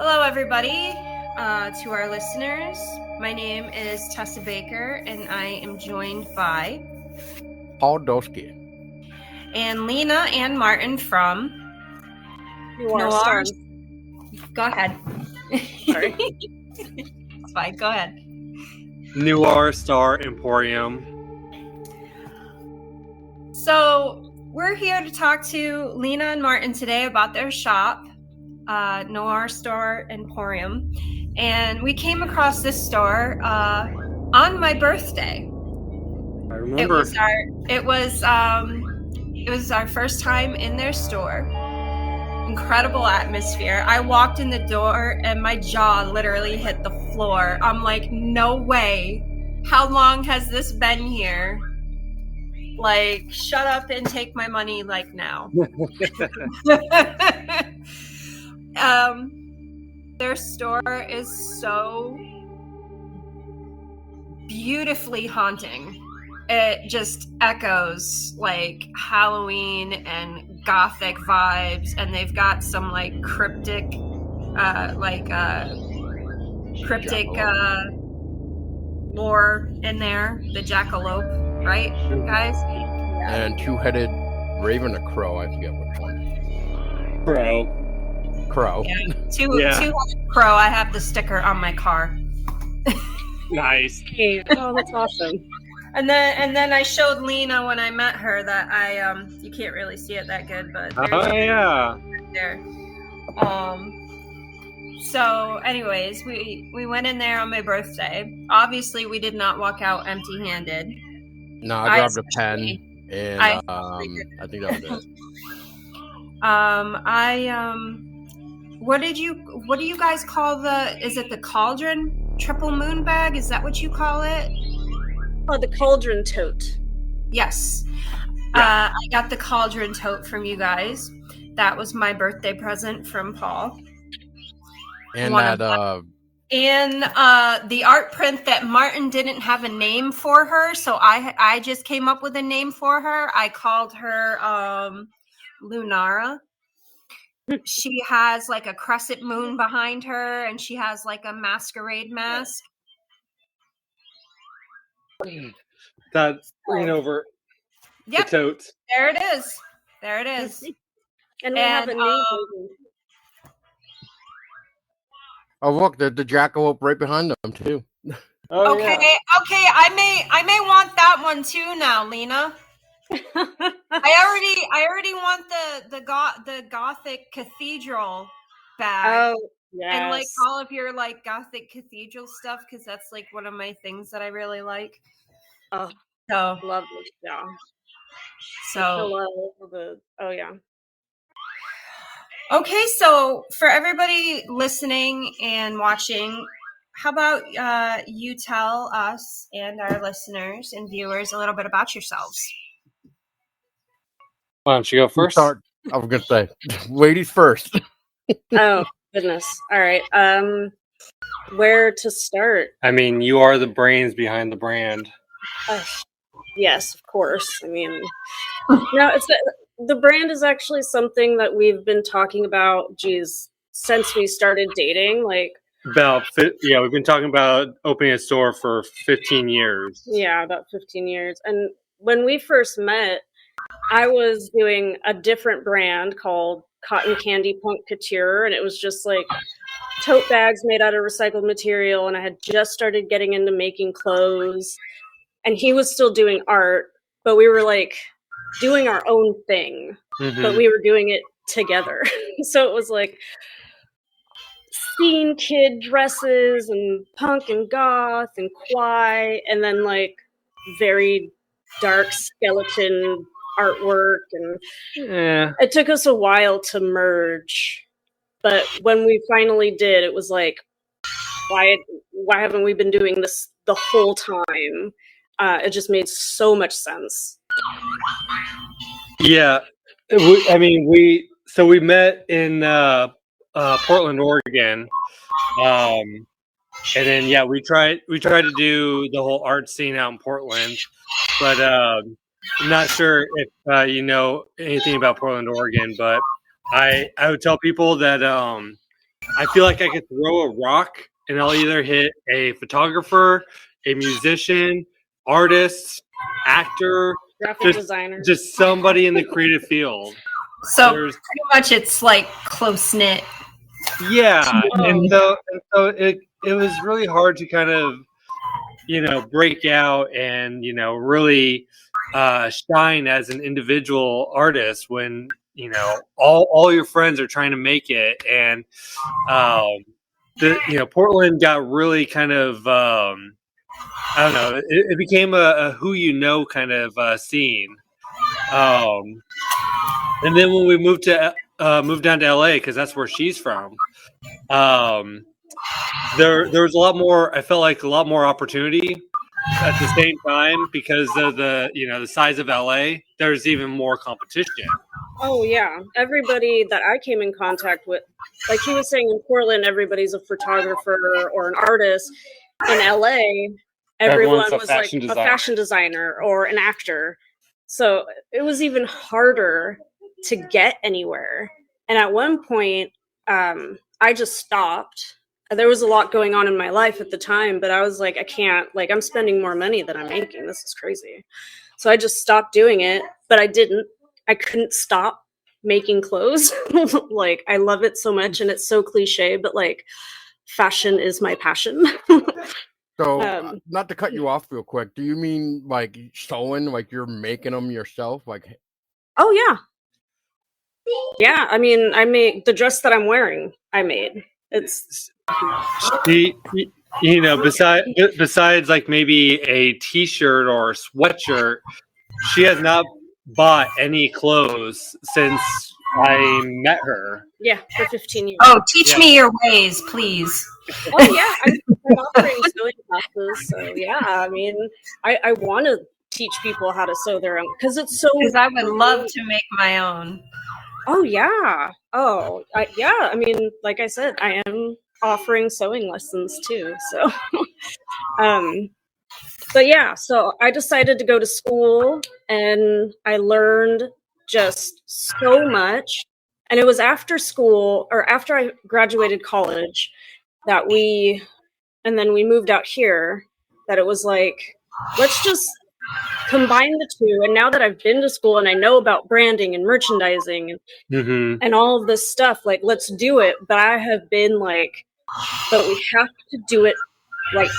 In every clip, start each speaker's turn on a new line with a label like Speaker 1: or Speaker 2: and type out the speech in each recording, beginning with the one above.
Speaker 1: Hello, everybody. To our listeners, my name is Tessa Baker, and I am joined by
Speaker 2: Paul Dosky
Speaker 1: and Lina and Martin from
Speaker 3: Noir.
Speaker 1: Go ahead.
Speaker 3: Sorry.
Speaker 1: It's fine. Go ahead.
Speaker 4: Noir Star Emporium.
Speaker 1: So we're here to talk to Lina and Martin today about their shop, Noir Star Emporium, and we came across this store on my birthday.
Speaker 4: I remember.
Speaker 1: It was our first time in their store. Incredible atmosphere. I walked in the door and my jaw literally hit the floor. I'm like, no way. How long has this been here? Like, shut up and take my money, like, now. Their store is so beautifully haunting. It just echoes like Halloween and gothic vibes, and they've got some like cryptic lore in there. The jackalope, right, guys?
Speaker 2: and two-headed raven or crow. I forget which one. Crow.
Speaker 1: Yeah. Two-headed crow. I have the sticker on my car.
Speaker 4: Nice.
Speaker 3: Oh, that's awesome.
Speaker 1: And then I showed Lina when I met her that I you can't really see it that good, but there. So anyways, we went in there on my birthday. Obviously we did not walk out empty-handed.
Speaker 2: No, I grabbed a pen and I think that was it.
Speaker 1: What do you guys call is it the cauldron triple moon bag? Is that what you call it?
Speaker 3: Oh, the cauldron tote.
Speaker 1: Yes.
Speaker 4: Yeah.
Speaker 1: I got the cauldron tote from you guys. That was my birthday present from Paul.
Speaker 2: And
Speaker 1: And the art print that Martin didn't have a name for her, so I just came up with a name for her. I called her Lunara. She has like a crescent moon behind her, and she has like a masquerade mask.
Speaker 4: That's over
Speaker 1: Yep.
Speaker 4: the totes.
Speaker 1: There it is.
Speaker 3: And we have a name.
Speaker 2: Oh, look, the jackalope right behind them too.
Speaker 4: Oh,
Speaker 1: okay.
Speaker 4: yeah.
Speaker 1: Okay, I may want that one too now, Lina. I already want the gothic cathedral bag.
Speaker 3: Oh, yes.
Speaker 1: And like all of your like gothic cathedral stuff, because that's like one of my things that I really like.
Speaker 3: Oh,
Speaker 1: so
Speaker 3: lovely. Yeah. Oh yeah.
Speaker 1: Okay, so for everybody listening and watching, how about you tell us and our listeners and viewers a little bit about yourselves?
Speaker 4: Why don't you go first?
Speaker 2: I was gonna say, ladies first.
Speaker 3: Oh goodness. All right. Where to start?
Speaker 4: I mean, you are the brains behind the brand.
Speaker 3: Yes, of course. I mean, no, the brand is actually something that we've been talking about, since we started dating. Like
Speaker 4: we've been talking about opening a store for 15 years.
Speaker 3: Yeah, about 15 years. And when we first met, I was doing a different brand called Cotton Candy Punk Couture, and it was just like tote bags made out of recycled material, and I had just started getting into making clothes, and he was still doing art, but we were like doing our own thing, but we were doing it together. So it was like scene kid dresses and punk and goth and kwai, and then like very dark skeleton artwork, and it took us a while to merge, but when we finally did, it was like, why haven't we been doing this the whole time? It just made so much sense.
Speaker 4: Yeah, we met in Portland, Oregon, and then we tried to do the whole art scene out in Portland, but I'm not sure if you know anything about Portland, Oregon, but I would tell people that I feel like I could throw a rock and I'll either hit a photographer, a musician, artist, actor,
Speaker 3: Graphic designer.
Speaker 4: just somebody in the creative field.
Speaker 1: So pretty much it's like close knit.
Speaker 4: Yeah, and so it was really hard to kind of, break out and really shine as an individual artist when all your friends are trying to make it, and Portland got really kind of I don't know, it became a who kind of scene, and then when we moved down to LA because that's where she's from. There was a lot more. I felt like a lot more opportunity at the same time because of the size of LA. There's even more competition.
Speaker 3: Oh yeah, everybody that I came in contact with, like he was saying, in Portland, everybody's a photographer or an artist. In LA, everyone was like a fashion designer or an actor. So it was even harder to get anywhere. And at one point, I just stopped. There was a lot going on in my life at the time, but I was like, I can't, like, I'm spending more money than I'm making. This is crazy. So I just stopped doing it, but I couldn't stop making clothes. Like, I love it so much, and it's so cliche, but like, fashion is my passion.
Speaker 2: So, not to cut you off real quick, do you mean like sewing, like you're making them yourself? Like,
Speaker 3: oh yeah. Yeah, I mean, I made the dress that I'm wearing. I made it's.
Speaker 4: Besides like maybe a T-shirt or a sweatshirt, she has not bought any clothes since I met her.
Speaker 3: Yeah, for 15 years.
Speaker 1: Oh, teach me your ways, please.
Speaker 3: Oh yeah, I'm offering sewing classes. So yeah, I mean, I want to teach people how to sew their own because it's so.
Speaker 1: Because I would love to make my own.
Speaker 3: Oh yeah. Oh yeah. I mean, like I said, I am offering sewing lessons too. So, but yeah. So I decided to go to school, and I learned just so much. And it was after school, or after I graduated college, that and then we moved out here. That it was like, let's just combine the two. And now that I've been to school and I know about branding and merchandising and all of this stuff, like, let's do it. But I have been like, but we have to do it right.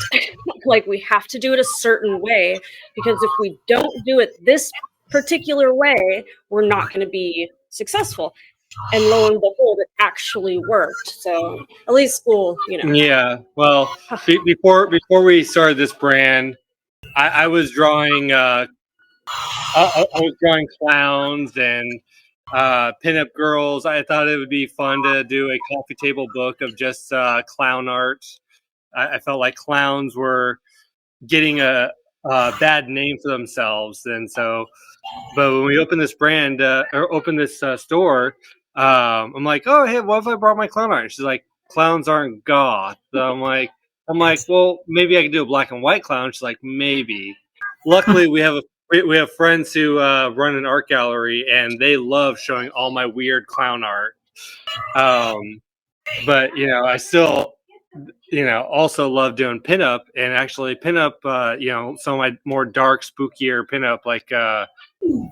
Speaker 3: Like, we have to do it a certain way, because if we don't do it this particular way, we're not going to be successful. And lo and behold, it actually worked. So at least school,
Speaker 4: Yeah. Well, before we started this brand, I was drawing. I was drawing clowns and pinup girls. I thought it would be fun to do a coffee table book of just clown art. I felt like clowns were getting a bad name for themselves, and so. But when we opened this brand or opened this store, I'm like, oh hey, what if I brought my clown art? And she's like, clowns aren't goth. So I'm like, well, maybe I could do a black and white clown. She's like, maybe. Luckily, we have friends who run an art gallery, and they love showing all my weird clown art. But I still, also love doing pinup, and actually pinup, some of my more dark, spookier pinup, like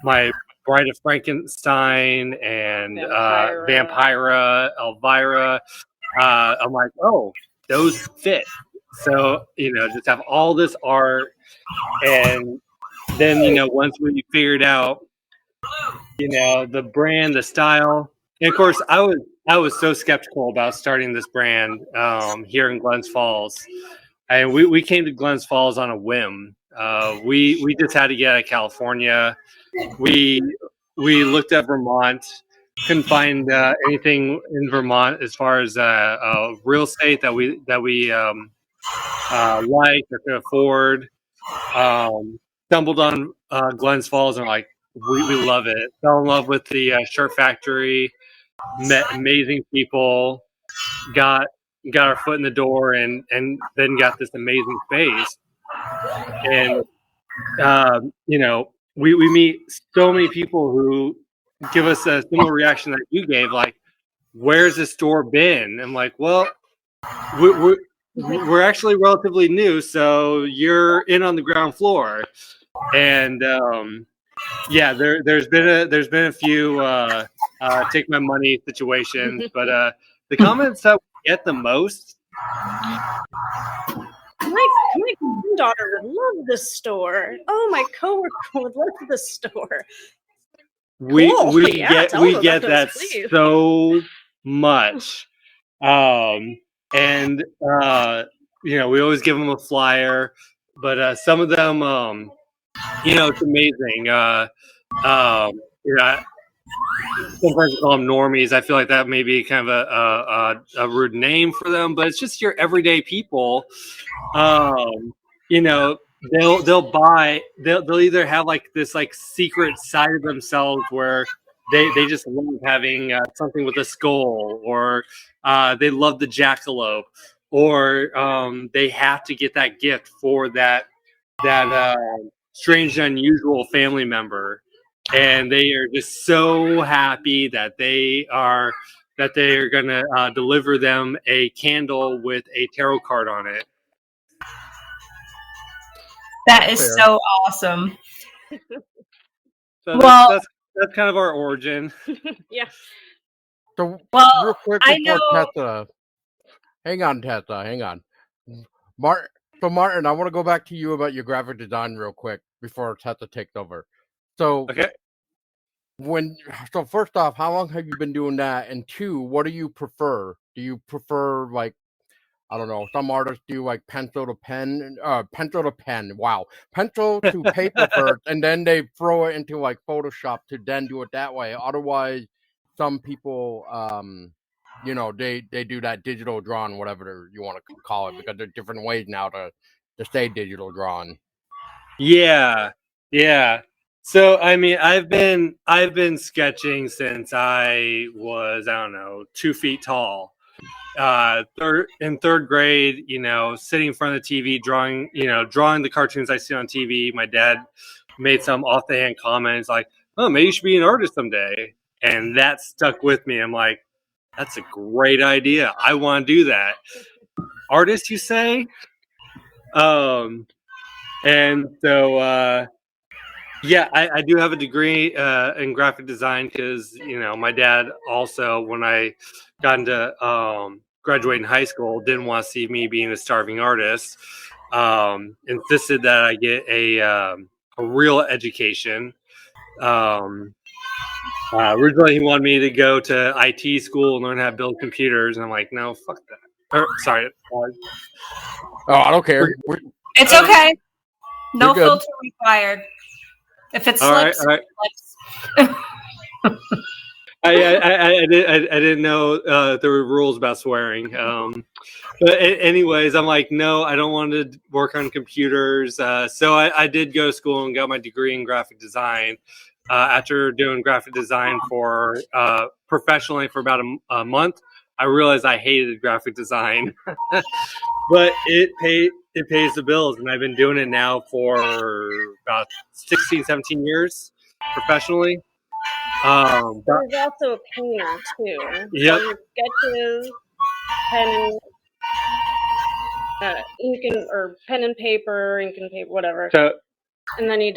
Speaker 4: my Bride of Frankenstein and Vampira, Elvira. I'm like, oh, those fit. So, just have all this art. And then, once we figured out, the brand, the style. And of course, I was so skeptical about starting this brand here in Glens Falls. And we came to Glens Falls on a whim. We just had to get out of California. We looked at Vermont, couldn't find anything in Vermont as far as real estate that we liked or could afford. Stumbled on Glens Falls and like we love it. Fell in love with the shirt factory. Met amazing people. Got our foot in the door and then got this amazing space. And we meet so many people who give us a similar reaction that you gave, like, where's the store been? I'm like, well, we're actually relatively new, so you're in on the ground floor. And yeah, there's been a few take my money situations, but the comments that we get the most.
Speaker 3: My granddaughter would love this store. Oh, my coworker would love this store.
Speaker 4: We
Speaker 3: Yeah,
Speaker 4: get that
Speaker 3: please.
Speaker 4: so much, and you know, we always give them a flyer, but some of them, you know, it's amazing. You know, sometimes we call them normies. I feel like that may be kind of a rude name for them, but it's just your everyday people. You know, they'll either have like this like secret side of themselves where they just love having something with a skull, or they love the jackalope, or they have to get that gift for that strange and unusual family member, and they are just so happy that they are going to deliver them a candle with a tarot card on it.
Speaker 1: That is so awesome.
Speaker 4: So
Speaker 1: well,
Speaker 4: that's kind of our origin.
Speaker 3: Yeah.
Speaker 2: So
Speaker 1: well,
Speaker 2: real quick before Tessa, hang on. Martin, I want to go back to you about your graphic design real quick before Tessa takes over. So
Speaker 4: okay.
Speaker 2: So first off, how long have you been doing that? And two, what do you prefer? Do you prefer, like, I don't know, some artists do like pencil to pen. Wow. Pencil to paper first, and then they throw it into like Photoshop to then do it that way. Otherwise, some people, you know, they do that digital drawing, whatever you want to call it, because there's different ways now to say digital drawing.
Speaker 4: Yeah. So I mean, I've been sketching since I was, I don't know, 2 feet tall. In third grade, you know, sitting in front of the TV, drawing the cartoons I see on TV. My dad made some off the hand comments like, "Oh, maybe you should be an artist someday," and that stuck with me. I'm like, "That's a great idea. I want to do that." Artist, you say? And so yeah, I do have a degree in graphic design because, you know, my dad also, when I got into graduating high school, didn't want to see me being a starving artist. Insisted that I get a real education. Originally, he wanted me to go to IT school and learn how to build computers, and I'm like, no, fuck that. Sorry.
Speaker 2: Oh, I don't care.
Speaker 1: It's okay. No filter required. If it slips,
Speaker 4: all right.
Speaker 1: It slips.
Speaker 4: I didn't know there were rules about swearing. But anyways, I'm like, no, I don't want to work on computers. So I did go to school and got my degree in graphic design. After doing graphic design for professionally for about a month, I realized I hated graphic design, but it pays the bills, and I've been doing it now for about 16, 17 years professionally.
Speaker 3: There's also a painter too.
Speaker 4: Yep.
Speaker 3: Sketches, pen and paper, whatever.
Speaker 4: So,
Speaker 3: and then he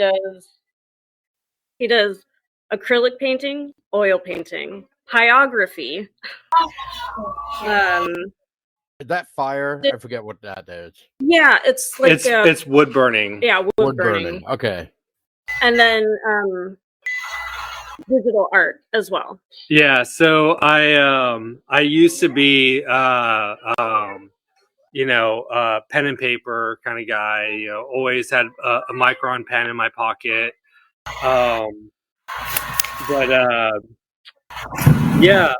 Speaker 3: does acrylic painting, oil painting, pyrography.
Speaker 2: Is that fire? I forget what that is.
Speaker 3: Yeah, it's like
Speaker 4: it's wood burning.
Speaker 3: Yeah, wood burning.
Speaker 2: Okay.
Speaker 3: And then digital art as well.
Speaker 4: Yeah, so I used to be you know, pen and paper kind of guy. You know, always had a Micron pen in my pocket. But yeah,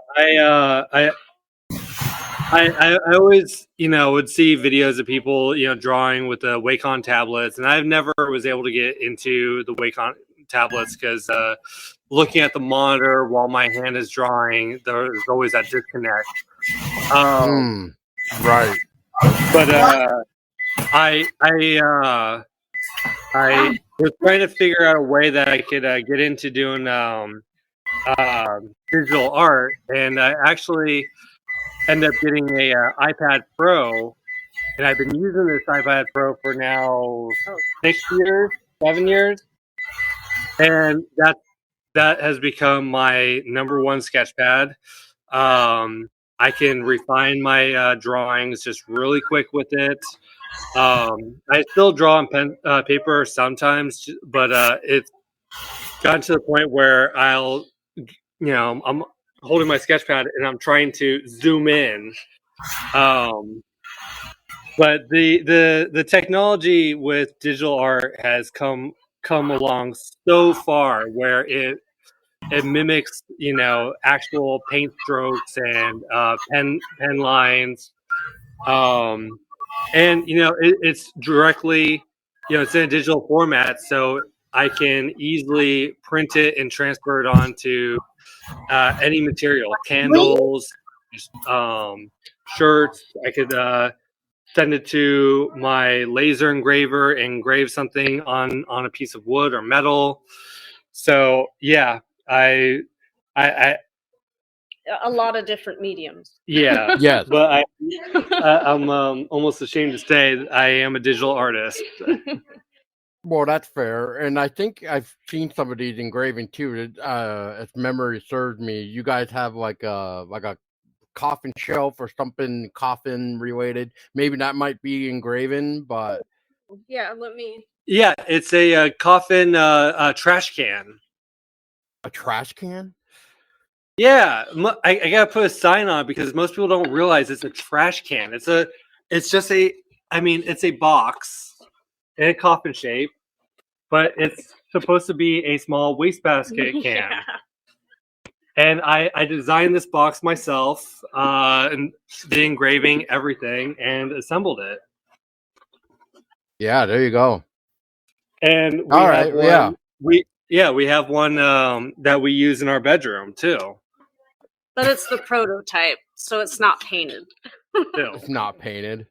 Speaker 4: I always, you know, would see videos of people, you know, drawing with the Wacom tablets, and I've never was able to get into the Wacom tablets because looking at the monitor while my hand is drawing, there's always that disconnect.
Speaker 2: Right.
Speaker 4: But I was trying to figure out a way that I could get into doing digital art, and I actually ended up getting a iPad Pro, and I've been using this iPad Pro for now 6 years, 7 years, and that has become my number one sketch pad. I can refine my drawings just really quick with it. I still draw on paper sometimes, but it's gotten to the point where I'm holding my sketch pad and I'm trying to zoom in. But the technology with digital art has come along so far where it mimics actual paint strokes and pen lines, and it's directly it's in a digital format, so I can easily print it and transfer it onto any material, candles, shirts. I could send it to my laser engraver, engrave something on a piece of wood or metal. So yeah, I
Speaker 3: A lot of different mediums.
Speaker 4: yeah,
Speaker 2: Yes.
Speaker 4: but I'm almost ashamed to say that I am a digital artist.
Speaker 2: Well, that's fair, and I think I've seen some of these engraving too. If memory serves me, you guys have like a coffin shelf or something coffin related. Maybe that might be engraven, but
Speaker 3: Yeah, let me.
Speaker 4: Yeah, it's a coffin trash can.
Speaker 2: a trash can.
Speaker 4: Yeah, I gotta put a sign on it because most people don't realize it's a trash can. It's just it's a box in a coffin shape, but it's supposed to be a small wastebasket can.
Speaker 3: Yeah.
Speaker 4: And I designed this box myself, and the engraving, everything, and assembled it.
Speaker 2: Yeah, there you go.
Speaker 4: And we
Speaker 2: All
Speaker 4: have
Speaker 2: right,
Speaker 4: one.
Speaker 2: yeah.
Speaker 4: We have one that we use in our bedroom too.
Speaker 3: But it's the prototype, so it's not painted.
Speaker 2: It's not painted.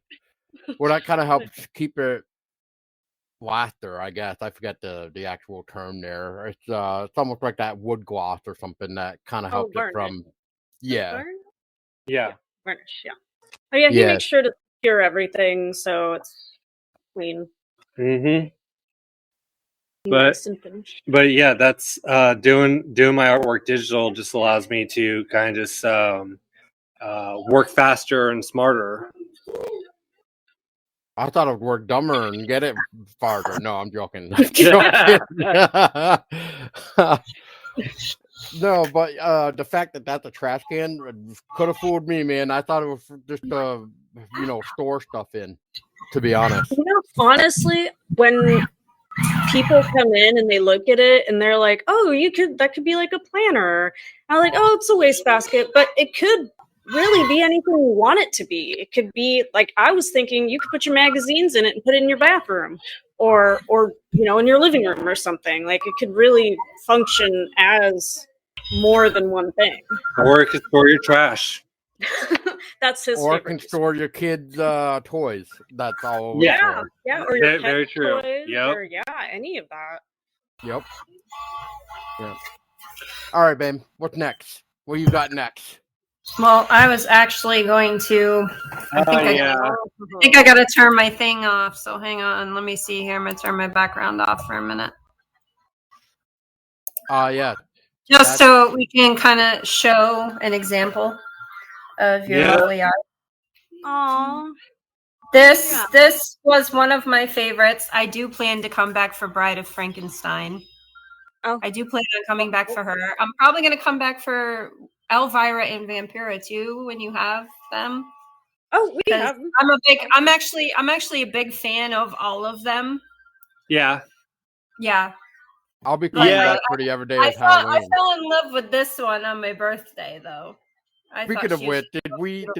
Speaker 2: Well, that kind of helps keep it blaster, I guess. I forget the actual term there. It's almost like that wood gloss or something that kind of helps it from. Yeah.
Speaker 3: Varnish?
Speaker 4: Yeah.
Speaker 3: Varnish, yeah. Oh yeah, he
Speaker 2: Yeah.
Speaker 3: makes sure to cure everything so it's clean.
Speaker 4: Mm-hmm.
Speaker 3: Nice and finished.
Speaker 4: But yeah, that's doing my artwork digital just allows me to kind of just work faster and smarter.
Speaker 2: I thought it would work dumber and get it farther. No, I'm joking. I'm joking. No, but the fact that that's a trash can could have fooled me, man. I thought it was just store stuff in. To be honest,
Speaker 3: Honestly, when people come in and they look at it and they're like, "Oh, that could be like a planner." I'm like, "Oh, it's a wastebasket," but it could really be anything you want it to be. It could be like I was thinking you could put your magazines in it and put it in your bathroom, or in your living room or something. Like it could really function as more than one thing.
Speaker 4: Or it could store your trash.
Speaker 3: That's his
Speaker 2: or
Speaker 3: favorite.
Speaker 2: can store your kids' toys. That's all.
Speaker 3: Yeah, or your pet
Speaker 4: very true.
Speaker 3: toys,
Speaker 4: Yep.
Speaker 3: or any of that.
Speaker 2: Yep. Yeah. All right, babe. What's next? What you got next?
Speaker 1: Well, I was actually going to. I think I got to turn my thing off. So hang on. Let me see here. I'm gonna turn my background off for a minute.
Speaker 2: Yeah.
Speaker 1: Just so we can kind of show an example of your lovely art.
Speaker 3: Aww.
Speaker 1: This was one of my favorites. I do plan to come back for Bride of Frankenstein.
Speaker 3: Oh.
Speaker 1: I do plan on coming back for her. I'm probably going to come back for Elvira and Vampira too when you have them.
Speaker 3: Oh, we have.
Speaker 1: I'm actually a big fan of all of them.
Speaker 4: Yeah.
Speaker 1: Yeah.
Speaker 2: I'll be coming back pretty every day of Halloween.
Speaker 1: I fell in love with this one on my birthday though.
Speaker 2: Speaking of which, did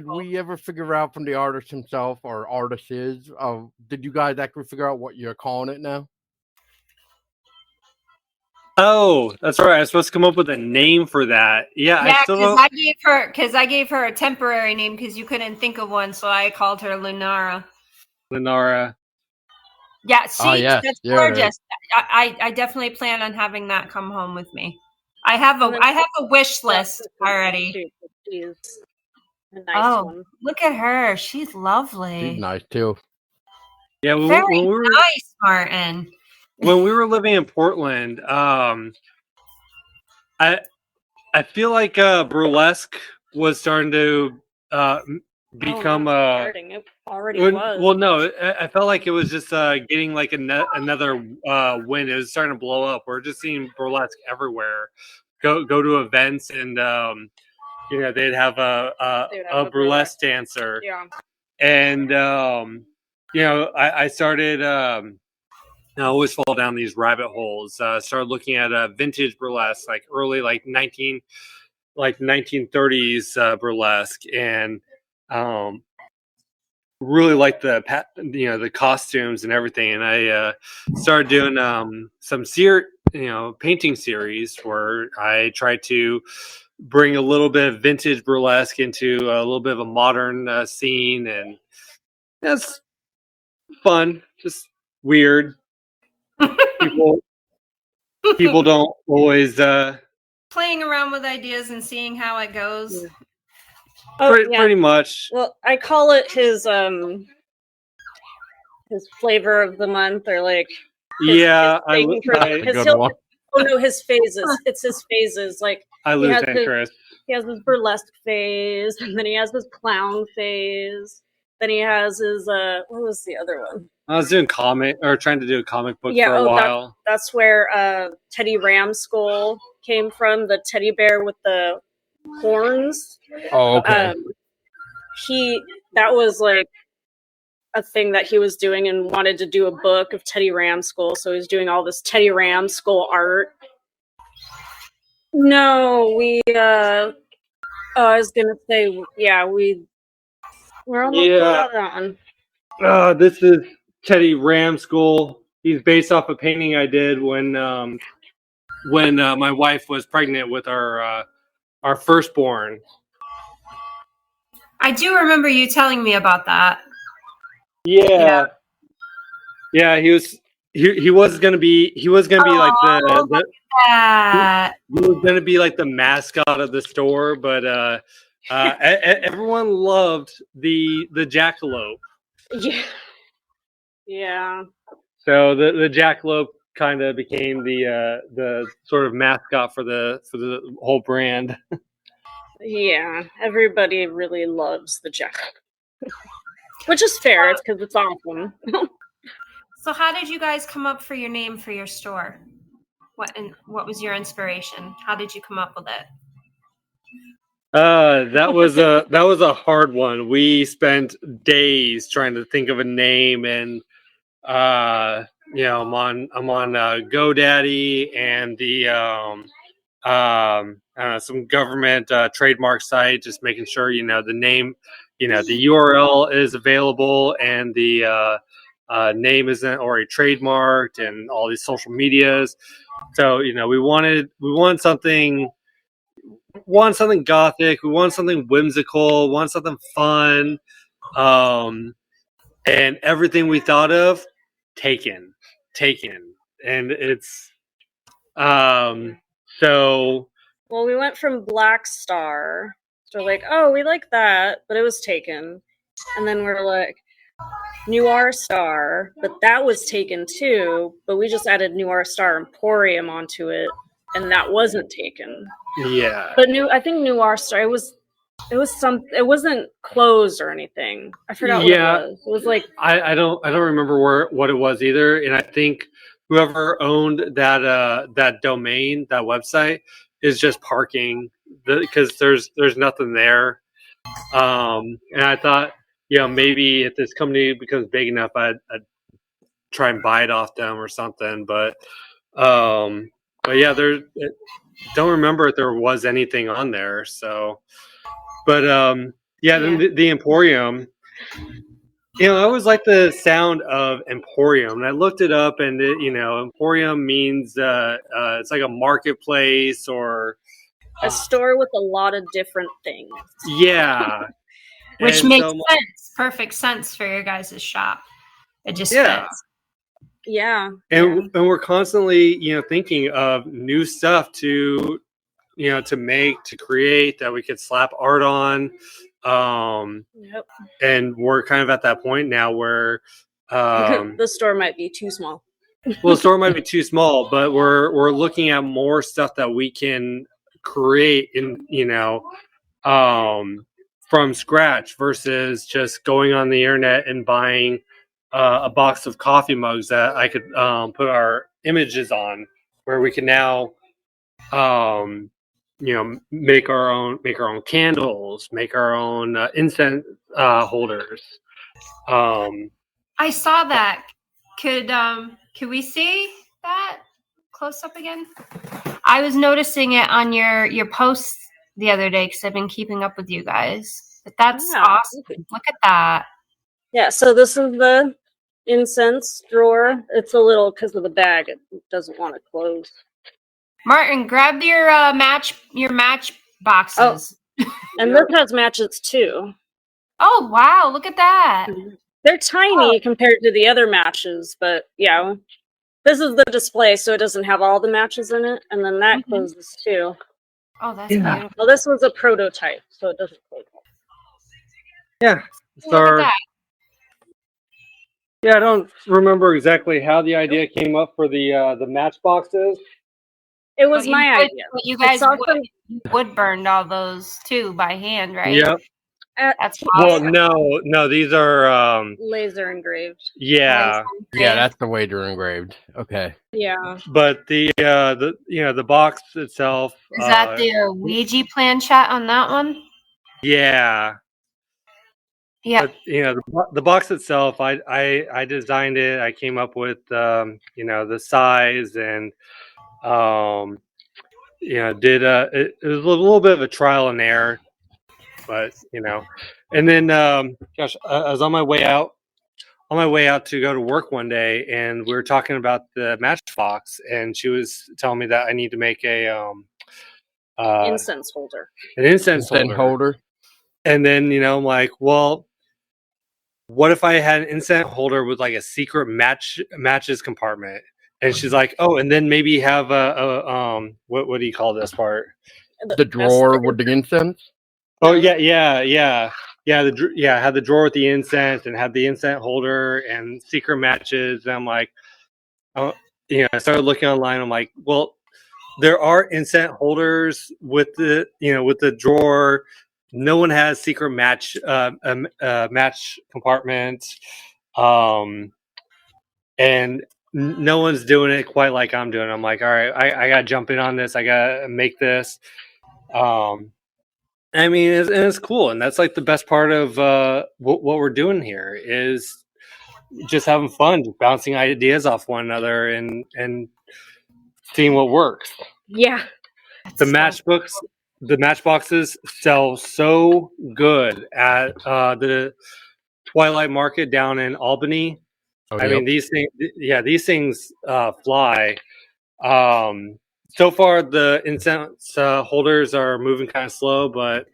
Speaker 2: we ever figure out from the artist himself or artists? Did you guys actually figure out what you're calling it now?
Speaker 4: Oh, that's right. I was supposed to come up with a name for that. Yeah, I still don't.
Speaker 1: I gave her a temporary name because you couldn't think of one, so I called her Lunara.
Speaker 4: Linara.
Speaker 1: Yeah, see, that's gorgeous. I definitely plan on having that come home with me. I have
Speaker 3: And then
Speaker 1: a wish list already.
Speaker 3: too, but she's a nice one.
Speaker 1: Look at her. She's lovely.
Speaker 2: She's nice too.
Speaker 4: Yeah,
Speaker 1: Very nice, Martin.
Speaker 4: When we were living in Portland, I feel like burlesque was starting to become
Speaker 3: It already was.
Speaker 4: Well, no, I felt like it was just getting like another win. It was starting to blow up. We're just seeing burlesque everywhere. Go to events and they'd have a burlesque dancer.
Speaker 3: Yeah.
Speaker 4: And I started. I always fall down these rabbit holes. Started looking at vintage burlesque, like early, like 1930s burlesque, and really liked the costumes and everything. And I started doing some painting series where I tried to bring a little bit of vintage burlesque into a little bit of a modern scene, and that's fun, just weird. People don't always
Speaker 1: playing around with ideas and seeing how it goes.
Speaker 4: Pretty much.
Speaker 3: Well, I call it his flavor of the month, or like his phases. It's his phases. Like
Speaker 4: I lose interest.
Speaker 3: He has his burlesque phase, and then he has his clown phase. Then he has his what was the other one?
Speaker 4: I was trying to do a comic book for a while.
Speaker 3: That's where Teddy Ramskull came from, the teddy bear with the horns.
Speaker 2: Oh, okay.
Speaker 3: That was like a thing that he was doing, and wanted to do a book of Teddy Ramskull, so he's doing all this Teddy Ramskull art. No, I was gonna say, we're almost done.
Speaker 4: This is Teddy Ramskull. He's based off a painting I did when my wife was pregnant with our firstborn.
Speaker 1: I do remember you telling me about that.
Speaker 4: Yeah. He was gonna be like he was gonna be like the mascot of the store, but everyone loved the jackalope.
Speaker 3: Yeah.
Speaker 4: So the jackalope kind of became the sort of mascot for the whole brand.
Speaker 3: Yeah, everybody really loves the jackalope, which is fair. It's because it's awesome.
Speaker 1: So, how did you guys come up for your name for your store? What was your inspiration? How did you come up with it?
Speaker 4: That was a hard one. We spent days trying to think of a name, and I'm on GoDaddy and the some government trademark site, just making sure the name, the URL is available, and the name isn't already trademarked, and all these social medias. So we wanted something. Want something gothic, we want something whimsical, want something fun, and everything we thought of, taken, and it's so.
Speaker 3: Well, we went from Black Star, so like, oh, we like that, but it was taken, and then we're like, Noir Star, but that was taken too, but we just added Noir Star Emporium onto it, and that wasn't taken.
Speaker 4: Yeah,
Speaker 3: but I think Noir Star, it wasn't closed or anything. I forgot what it was. It was like
Speaker 4: I don't remember what it was either, and I think whoever owned that domain, that website, is just parking because there's nothing there. And I thought, maybe if this company becomes big enough, I'd try and buy it off them or something. But yeah, don't remember if there was anything on there. So, but then the Emporium. I always like the sound of Emporium, and I looked it up, and Emporium means it's like a marketplace or
Speaker 3: a store with a lot of different things.
Speaker 4: Yeah,
Speaker 1: which makes sense. Perfect sense for your guys' shop. It just fits.
Speaker 3: Yeah,
Speaker 4: and we're constantly thinking of new stuff to to make, to create, that we could slap art on.
Speaker 3: Yep.
Speaker 4: And we're kind of at that point now where
Speaker 3: The store might be too small.
Speaker 4: well, the store might be too small, but we're looking at more stuff that we can create from scratch versus just going on the internet and buying a box of coffee mugs that I could put our images on, where we can now make our own candles, make our own incense holders.
Speaker 1: I saw that. Could we see that close up again? I was noticing it on your posts the other day because I've been keeping up with you guys. But that's awesome. Look at that.
Speaker 3: Yeah, so this is the incense drawer. It's a little, because of the bag, it doesn't want to close.
Speaker 1: Martin, grab your match boxes.
Speaker 3: And this has matches too.
Speaker 1: Oh wow, look at that.
Speaker 3: They're tiny compared to the other matches, but yeah. This is the display, so it doesn't have all the matches in it, and then that closes too.
Speaker 1: Oh, that's beautiful.
Speaker 3: Well, this was a prototype, so it doesn't close.
Speaker 4: Yeah.
Speaker 1: Look at that.
Speaker 4: Yeah, I don't remember exactly how the idea came up for the matchboxes.
Speaker 3: It was my idea.
Speaker 1: But you guys wood burned all those too by hand, right?
Speaker 4: Yep.
Speaker 1: That's awesome.
Speaker 4: Well, no, these are
Speaker 3: laser engraved.
Speaker 4: Yeah.
Speaker 2: Yeah, that's the way they're engraved. Okay.
Speaker 3: Yeah.
Speaker 4: But the box itself.
Speaker 1: Is that the Ouija planchette on that one?
Speaker 4: Yeah.
Speaker 1: Yeah.
Speaker 4: But, the box itself, I designed it. I came up with the size and did it was a little bit of a trial and error, but and then gosh, I was on my way out to go to work one day, and we were talking about the matchbox, and she was telling me that I need to make a
Speaker 3: incense holder.
Speaker 4: An incense holder. And then I'm like, well, what if I had an incense holder with like a secret matches compartment? And she's like, oh, and then maybe have a what do you call this part?
Speaker 2: The drawer with the incense.
Speaker 4: Oh yeah. Had the drawer with the incense and had the incense holder and secret matches. And I'm like, I started looking online. I'm like, well, there are incense holders with the drawer. No one has secret match compartments, and no one's doing it quite like I'm doing. I'm like, all right, I gotta jump in on this. I gotta make this. I mean, it's cool, and that's like the best part of what we're doing here is just having fun, just bouncing ideas off one another, and seeing what works.
Speaker 3: Yeah,
Speaker 4: the matchboxes sell so good at the Twilight Market down in Albany.
Speaker 2: Oh,
Speaker 4: I mean, these things fly. So far, the incense holders are moving kind of slow, but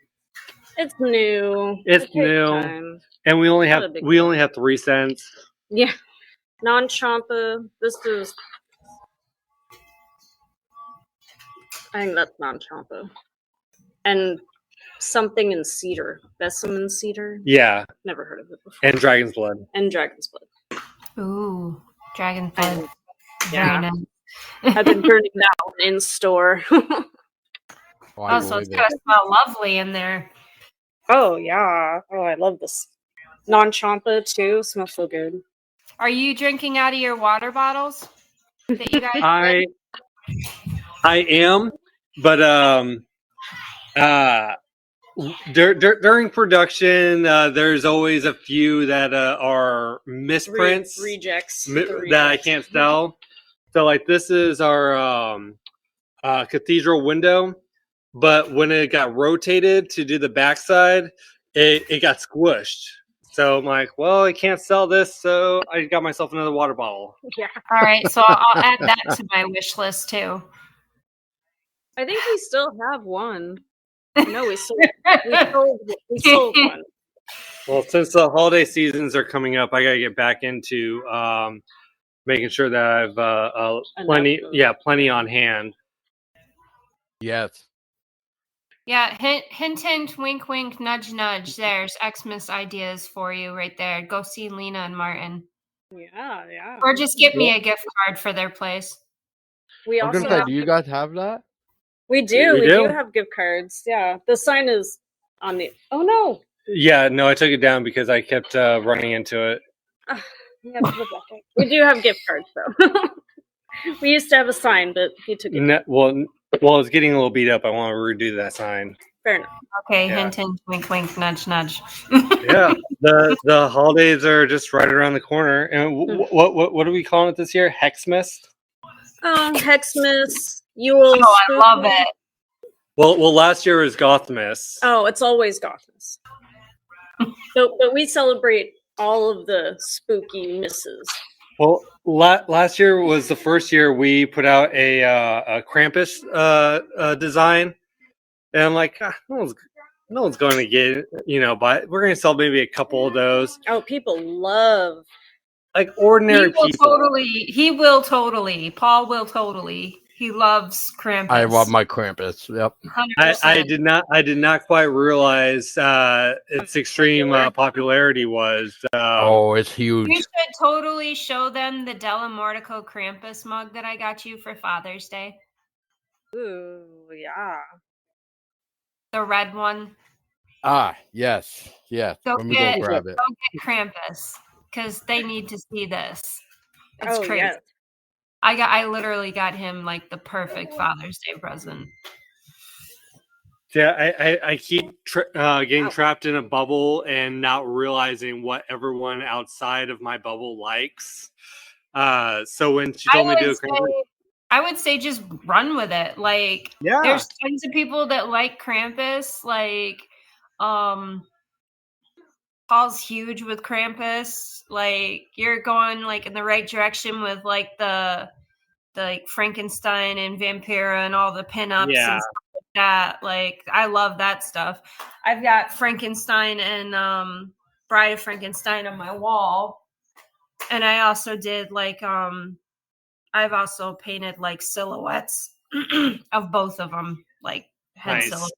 Speaker 3: it's new.
Speaker 4: It's new, time. And we only have 3 cents.
Speaker 3: Yeah, non-champa. This is, I think that's non-champa, and something in cedar, Besseman cedar.
Speaker 4: Yeah,
Speaker 3: never heard of it before.
Speaker 4: And dragon's blood.
Speaker 1: Ooh, dragon blood.
Speaker 3: Yeah. Nice. I've been burning that one in store.
Speaker 1: So it's gonna smell lovely in there.
Speaker 3: Oh yeah. Oh, I love this. Non-champa too. Smells so good.
Speaker 1: Are you drinking out of your water bottles that you guys
Speaker 4: I am, but during production, there's always a few that are misprints,
Speaker 3: rejects
Speaker 4: that I can't sell. So, like, this is our cathedral window, but when it got rotated to do the backside, it got squished. So I'm like, well, I can't sell this, so I got myself another water bottle.
Speaker 3: Yeah.
Speaker 1: All right, so I'll add that to my wish list too.
Speaker 3: I think we still have one. No, we sold one.
Speaker 4: Well, since the holiday seasons are coming up, I gotta get back into making sure that I've plenty on hand.
Speaker 2: Yes.
Speaker 1: Yeah, hint, wink, wink, nudge, nudge. There's Xmas ideas for you right there. Go see Lina and Martin.
Speaker 3: Yeah.
Speaker 1: Or just get me a gift card for their place.
Speaker 3: We
Speaker 2: I was
Speaker 3: also
Speaker 2: gonna say,
Speaker 3: have.
Speaker 2: do you guys have that?
Speaker 3: We do.
Speaker 4: We
Speaker 3: We
Speaker 4: do?
Speaker 3: do have gift cards. Yeah. The sign is on the. Oh no.
Speaker 4: Yeah, no, I took it down because I kept running into it.
Speaker 3: We do have gift cards though. We used to have a sign, but he took it.
Speaker 4: Well, it's getting a little beat up. I want to redo that sign.
Speaker 3: Fair enough.
Speaker 1: Okay,
Speaker 4: Yeah.
Speaker 1: hint, wink, wink, nudge, nudge.
Speaker 4: Yeah, the holidays are just right around the corner. And what are we calling it this year? Hexmas?
Speaker 3: Oh, Hexmas, Yule.
Speaker 1: Oh, I love it.
Speaker 4: Well, last year was Gothmas.
Speaker 3: Oh, it's always Gothmas. But we celebrate all of the spooky misses.
Speaker 4: Well, last year was the first year we put out a Krampus design, and I'm like, no one's going to get it, but we're going to sell maybe a couple of those.
Speaker 3: Oh, people love
Speaker 4: like ordinary people.
Speaker 1: He will totally. Paul will totally. He loves Krampus.
Speaker 2: I love my Krampus. Yep.
Speaker 1: 100%.
Speaker 4: I did not quite realize its extreme popularity was.
Speaker 2: It's huge.
Speaker 1: You should totally show them the Della Mortico Krampus mug that I got you for Father's Day.
Speaker 3: Ooh, yeah.
Speaker 1: The red one.
Speaker 2: Yes.
Speaker 1: Go
Speaker 2: Let me go grab it.
Speaker 1: Go get Krampus because they need to see this. It's crazy.
Speaker 3: Yes.
Speaker 1: I literally got him like the perfect Father's Day present.
Speaker 4: Yeah, I keep getting trapped in a bubble and not realizing what everyone outside of my bubble likes. So when she told me to do a Krampus,
Speaker 1: I would say just run with it. Like, there's tons of people that like Krampus. Like, Paul's huge with Krampus. Like, you're going like in the right direction with like the like Frankenstein and Vampira and all the pinups and stuff like that. Like, I love that stuff. I've got Frankenstein and Bride of Frankenstein on my wall, and I also did like I've also painted like silhouettes of both of them, like head silhouettes.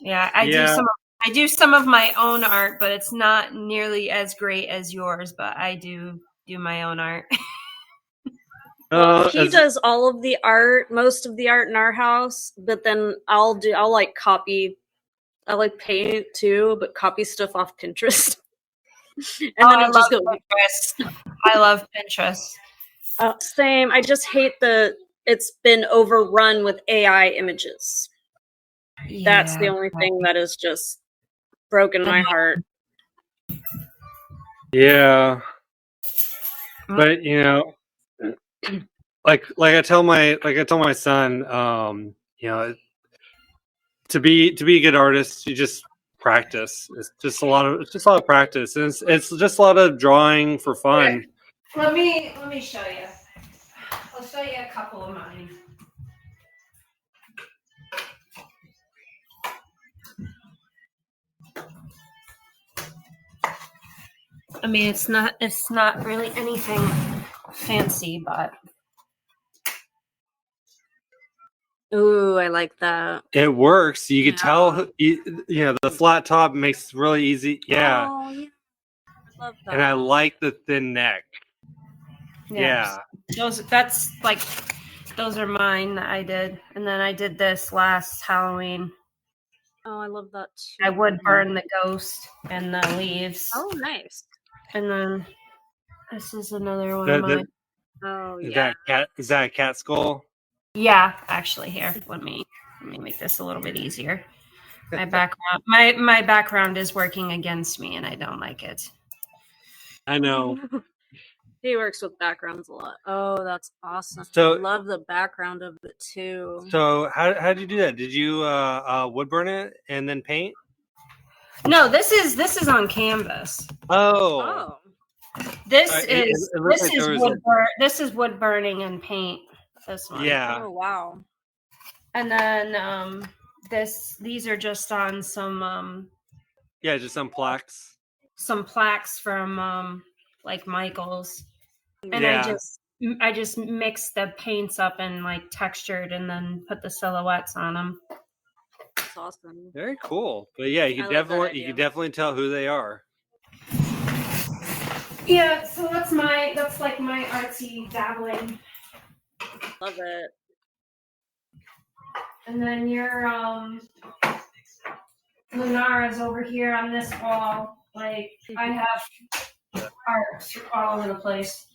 Speaker 1: Yeah, I do some of my own art, but it's not nearly as great as yours. But I do my own art.
Speaker 3: He does all of the art, most of the art in our house, but then I'll like copy. I like paint too, but copy stuff off Pinterest. And then I just go.
Speaker 1: Pinterest. I love Pinterest.
Speaker 3: Same. I just hate it's been overrun with AI images. Yeah, that's the only thing that has just broken my heart.
Speaker 4: Yeah, but like I tell my son, to be a good artist, you just practice. It's just a lot of practice, and it's just a lot of drawing for fun.
Speaker 1: Let me show you. I'll show you a couple of mine. I mean, it's not really anything fancy, but
Speaker 3: ooh, I like that.
Speaker 4: It works. You can tell. The flat top makes it really easy. Yeah.
Speaker 3: Oh, yeah. I love that.
Speaker 4: And I like the thin neck. Yeah.
Speaker 1: Those are mine that I did, and then I did this last Halloween.
Speaker 3: Oh, I love that too.
Speaker 1: I would burn the ghost and the leaves.
Speaker 3: Oh, nice.
Speaker 1: And then this is another one of mine.
Speaker 3: Oh, yeah.
Speaker 4: Is that a cat skull?
Speaker 1: Yeah, actually, here. Let me make this a little bit easier. My background, my background is working against me, and I don't like it.
Speaker 4: I know.
Speaker 3: He works with backgrounds a lot. Oh, that's awesome.
Speaker 4: So,
Speaker 3: I love the background of it too.
Speaker 4: So how did you do that? Did you wood burn it and then paint?
Speaker 1: No, this is on canvas.
Speaker 4: Oh.
Speaker 1: This is wood burning and paint. This one.
Speaker 4: Yeah.
Speaker 3: Oh, wow.
Speaker 1: And then these are just on some
Speaker 4: just some plaques.
Speaker 1: Some plaques from like Michael's. And I just mixed the paints up and like textured, and then put the silhouettes on them.
Speaker 3: That's awesome.
Speaker 4: Very cool. But yeah, you
Speaker 3: I
Speaker 4: can
Speaker 3: love that
Speaker 4: definitely
Speaker 3: idea.
Speaker 4: definitely tell who they are.
Speaker 1: Yeah, so that's like my artsy dabbling.
Speaker 3: Love it.
Speaker 1: And then your Lunara's over here on this wall. Like I have art all over the place.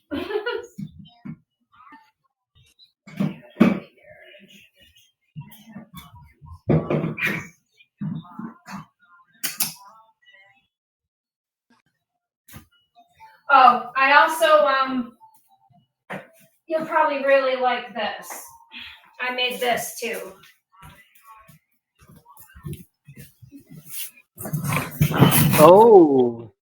Speaker 1: Oh, I also you'll probably really like this. I made this too.
Speaker 4: Oh,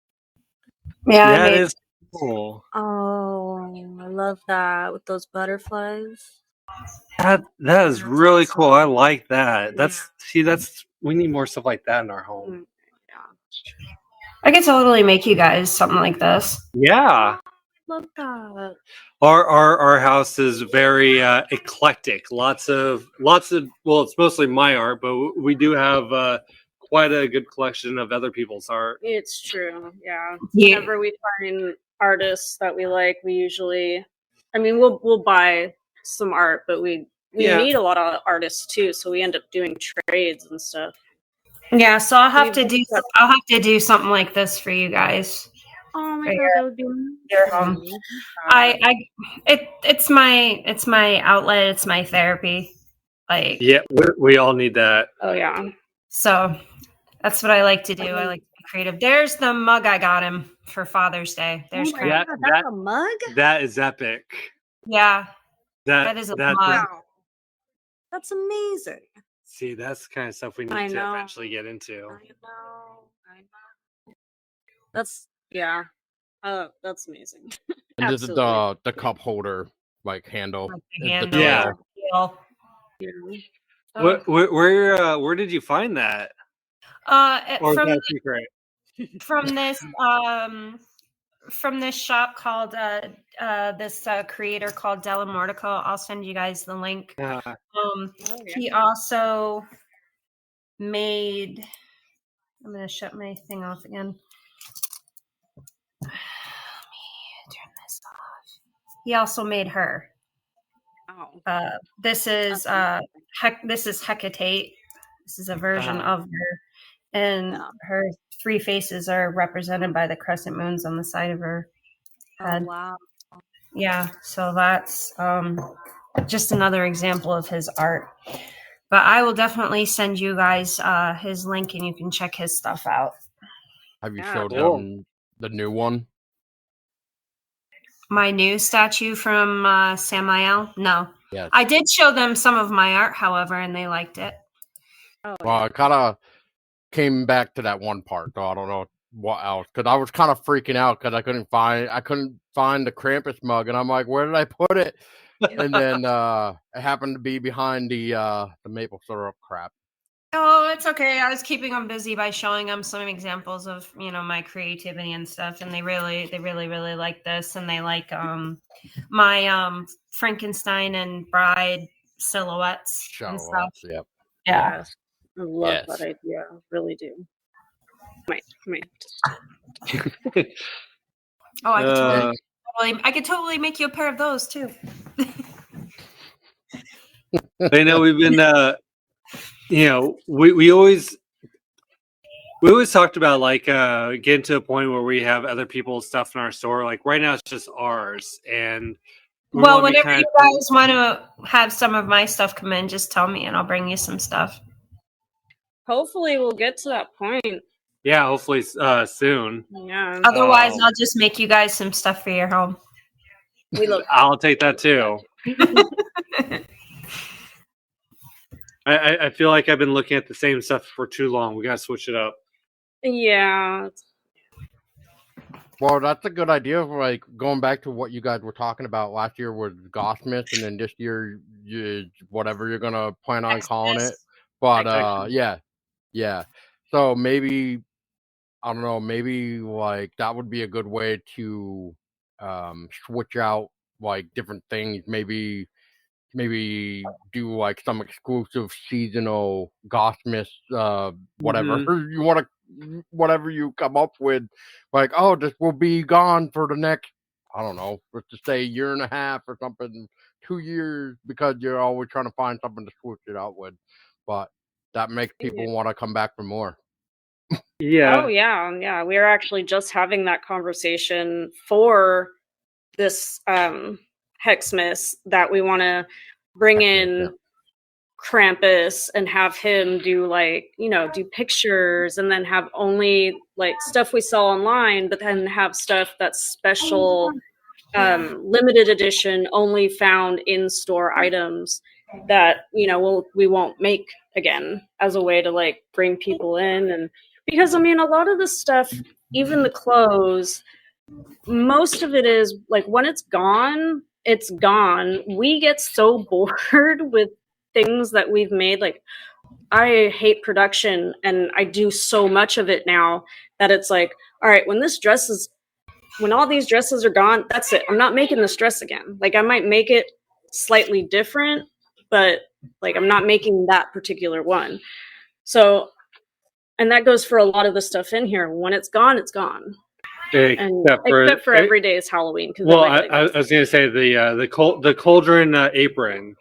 Speaker 1: Yeah,
Speaker 4: that is cool.
Speaker 3: Oh, I love that with those butterflies.
Speaker 4: That is
Speaker 3: That's
Speaker 4: really
Speaker 3: awesome.
Speaker 4: cool. I like that. That's we need more stuff like that in our home.
Speaker 3: Yeah.
Speaker 1: I could totally make you guys something like this.
Speaker 4: Yeah.
Speaker 3: Love that.
Speaker 4: Our house is very eclectic. Lots of well, it's mostly my art, but we do have quite a good collection of other people's art.
Speaker 3: It's true. Yeah.
Speaker 1: Yeah.
Speaker 3: Whenever we find artists that we like, we usually, I mean, we'll buy some art, but we meet a lot of artists too, so we end up doing trades and stuff.
Speaker 1: Yeah, so I'll have to do something like this for you guys.
Speaker 3: Oh my
Speaker 1: For
Speaker 3: god, that would be
Speaker 1: your home. It's my outlet, it's my therapy. Like
Speaker 4: Yeah, we all need that.
Speaker 3: Oh yeah.
Speaker 1: So that's what I like to do. I like to be creative. There's the mug I got him for Father's Day. There's
Speaker 3: God, that's a mug?
Speaker 4: That is epic.
Speaker 1: Yeah.
Speaker 4: That
Speaker 1: is a
Speaker 4: mug.
Speaker 3: Wow. That's amazing.
Speaker 4: See, that's the kind of stuff we need to eventually get into.
Speaker 3: I know. That's that's amazing.
Speaker 2: And this is the cup holder handle.
Speaker 1: Like the handle.
Speaker 4: Yeah.
Speaker 1: Oh.
Speaker 4: Where did you find that? Or
Speaker 1: From
Speaker 4: is that secret?
Speaker 1: from this shop called this creator called Della Mortico. I'll send you guys the link. He also made. I'm gonna shut my thing off again. Let me turn this off. He also made her.
Speaker 3: Oh.
Speaker 1: This is Hecate. This is a version of her, and her three faces are represented by the crescent moons on the side of her head.
Speaker 3: Oh, wow.
Speaker 1: Yeah, so that's just another example of his art. But I will definitely send you guys his link, and you can check his stuff out.
Speaker 2: Have you showed them the new one?
Speaker 1: My new statue from Samael? No.
Speaker 2: Yes.
Speaker 1: I did show them some of my art, however, and they liked it.
Speaker 3: Oh,
Speaker 2: well, I kind of came back to that one part, so I don't know what else, because I was kind of freaking out because I couldn't find the Krampus mug, and I'm like, where did I put it? And then it happened to be behind the maple syrup crap.
Speaker 1: Oh, it's okay. I was keeping them busy by showing them some examples of my creativity and stuff, and they really like this, and they like my Frankenstein and bride silhouettes and stuff.
Speaker 2: Yep.
Speaker 1: Yeah.
Speaker 3: Yes. I love that idea. I really do. Come here.
Speaker 1: Oh, I could totally make you a pair of those too.
Speaker 4: I know we've been we always talked about getting to a point where we have other people's stuff in our store. Like right now it's just ours, and
Speaker 1: well, whenever you guys want to have some of my stuff come in, just tell me and I'll bring you some stuff.
Speaker 3: Hopefully we'll get to that point.
Speaker 4: Yeah, hopefully soon.
Speaker 3: Yeah.
Speaker 1: Otherwise, I'll just make you guys some stuff for your home.
Speaker 4: I'll take that too. I feel like I've been looking at the same stuff for too long. We gotta switch it up.
Speaker 3: Yeah.
Speaker 2: Well, that's a good idea. Like going back to what you guys were talking about last year with Gosmith, and then this year, whatever you're gonna plan on calling it. But yeah. So maybe I don't know. Maybe that would be a good way to switch out like different things. Maybe do like some exclusive seasonal Gosmith, whatever you want to, whatever you come up with. Like, oh, this will be gone for the next, I don't know, let's just say year and a half or something, 2 years, because you're always trying to find something to switch it out with. But that makes people want to come back for more.
Speaker 3: Oh yeah. We were actually just having that conversation for this Hexmas that we want to bring in Krampus and have him do like, do pictures, and then have only like stuff we sell online, but then have stuff that's special, limited edition, only found in store items that we won't make again, as a way to like bring people in. And because a lot of the stuff, even the clothes, most of it is like, when it's gone, it's gone. We get so bored with things that we've made. Like, I hate production, and I do so much of it now that it's like, all right, when all these dresses are gone, that's it. I'm not making this dress again. Like, I might make it slightly different, but like, I'm not making that particular one. So, and that goes for a lot of the stuff in here. When it's gone, it's gone. Except for every day is Halloween.
Speaker 4: Well, I was going to say the cauldron apron.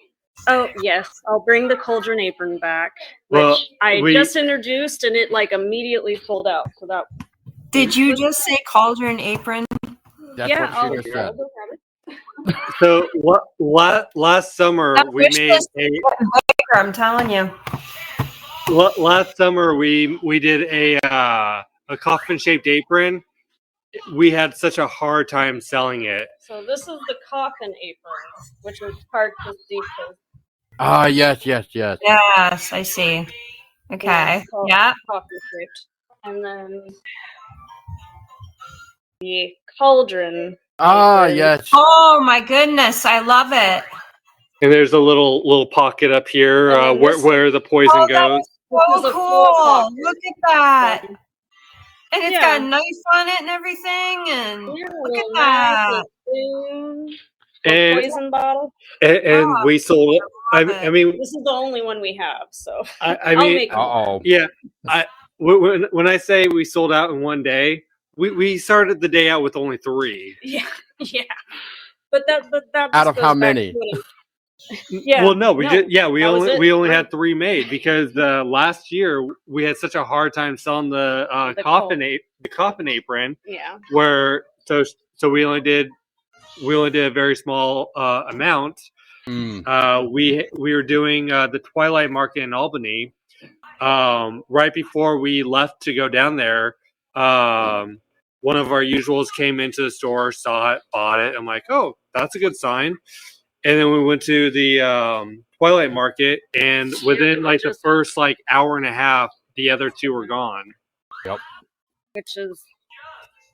Speaker 3: Oh yes, I'll bring the cauldron apron back, which I just introduced, and it like immediately sold out. So that.
Speaker 1: Did you just say cauldron apron?
Speaker 2: That's
Speaker 3: yeah,
Speaker 2: what she just said.
Speaker 4: So last summer we made
Speaker 1: I'm telling you.
Speaker 4: Last summer we did a coffin shaped apron. We had such a hard time selling it.
Speaker 3: So this is the coffin apron, which is part of the.
Speaker 2: Yes.
Speaker 1: Yes, I see. Okay. Yeah.
Speaker 3: Coffin shaped, and then the cauldron.
Speaker 2: Yes.
Speaker 1: Oh my goodness, I love it.
Speaker 4: And there's a little pocket up here where the poison goes.
Speaker 1: So cool! Look at that. And it's got a knife on it and everything, and look at that.
Speaker 4: And
Speaker 3: poison bottle.
Speaker 4: And we sold it. I mean,
Speaker 3: this is the only one we have. So
Speaker 4: I mean, yeah. When I say we sold out in one day, we started the day out with only 3.
Speaker 3: Yeah. But that
Speaker 2: out of how many?
Speaker 3: Yeah.
Speaker 4: Well, no, we only had 3 made, because last year we had such a hard time selling the coffin apron.
Speaker 3: Yeah.
Speaker 4: Where so we only did a very small amount. We were doing the Twilight Market in Albany. Right before we left to go down there, one of our usuals came into the store, saw it, bought it. I'm like, oh, that's a good sign. And then we went to the Twilight Market, and within like the first hour and a half, the other 2 were gone.
Speaker 2: Yep.
Speaker 3: Which is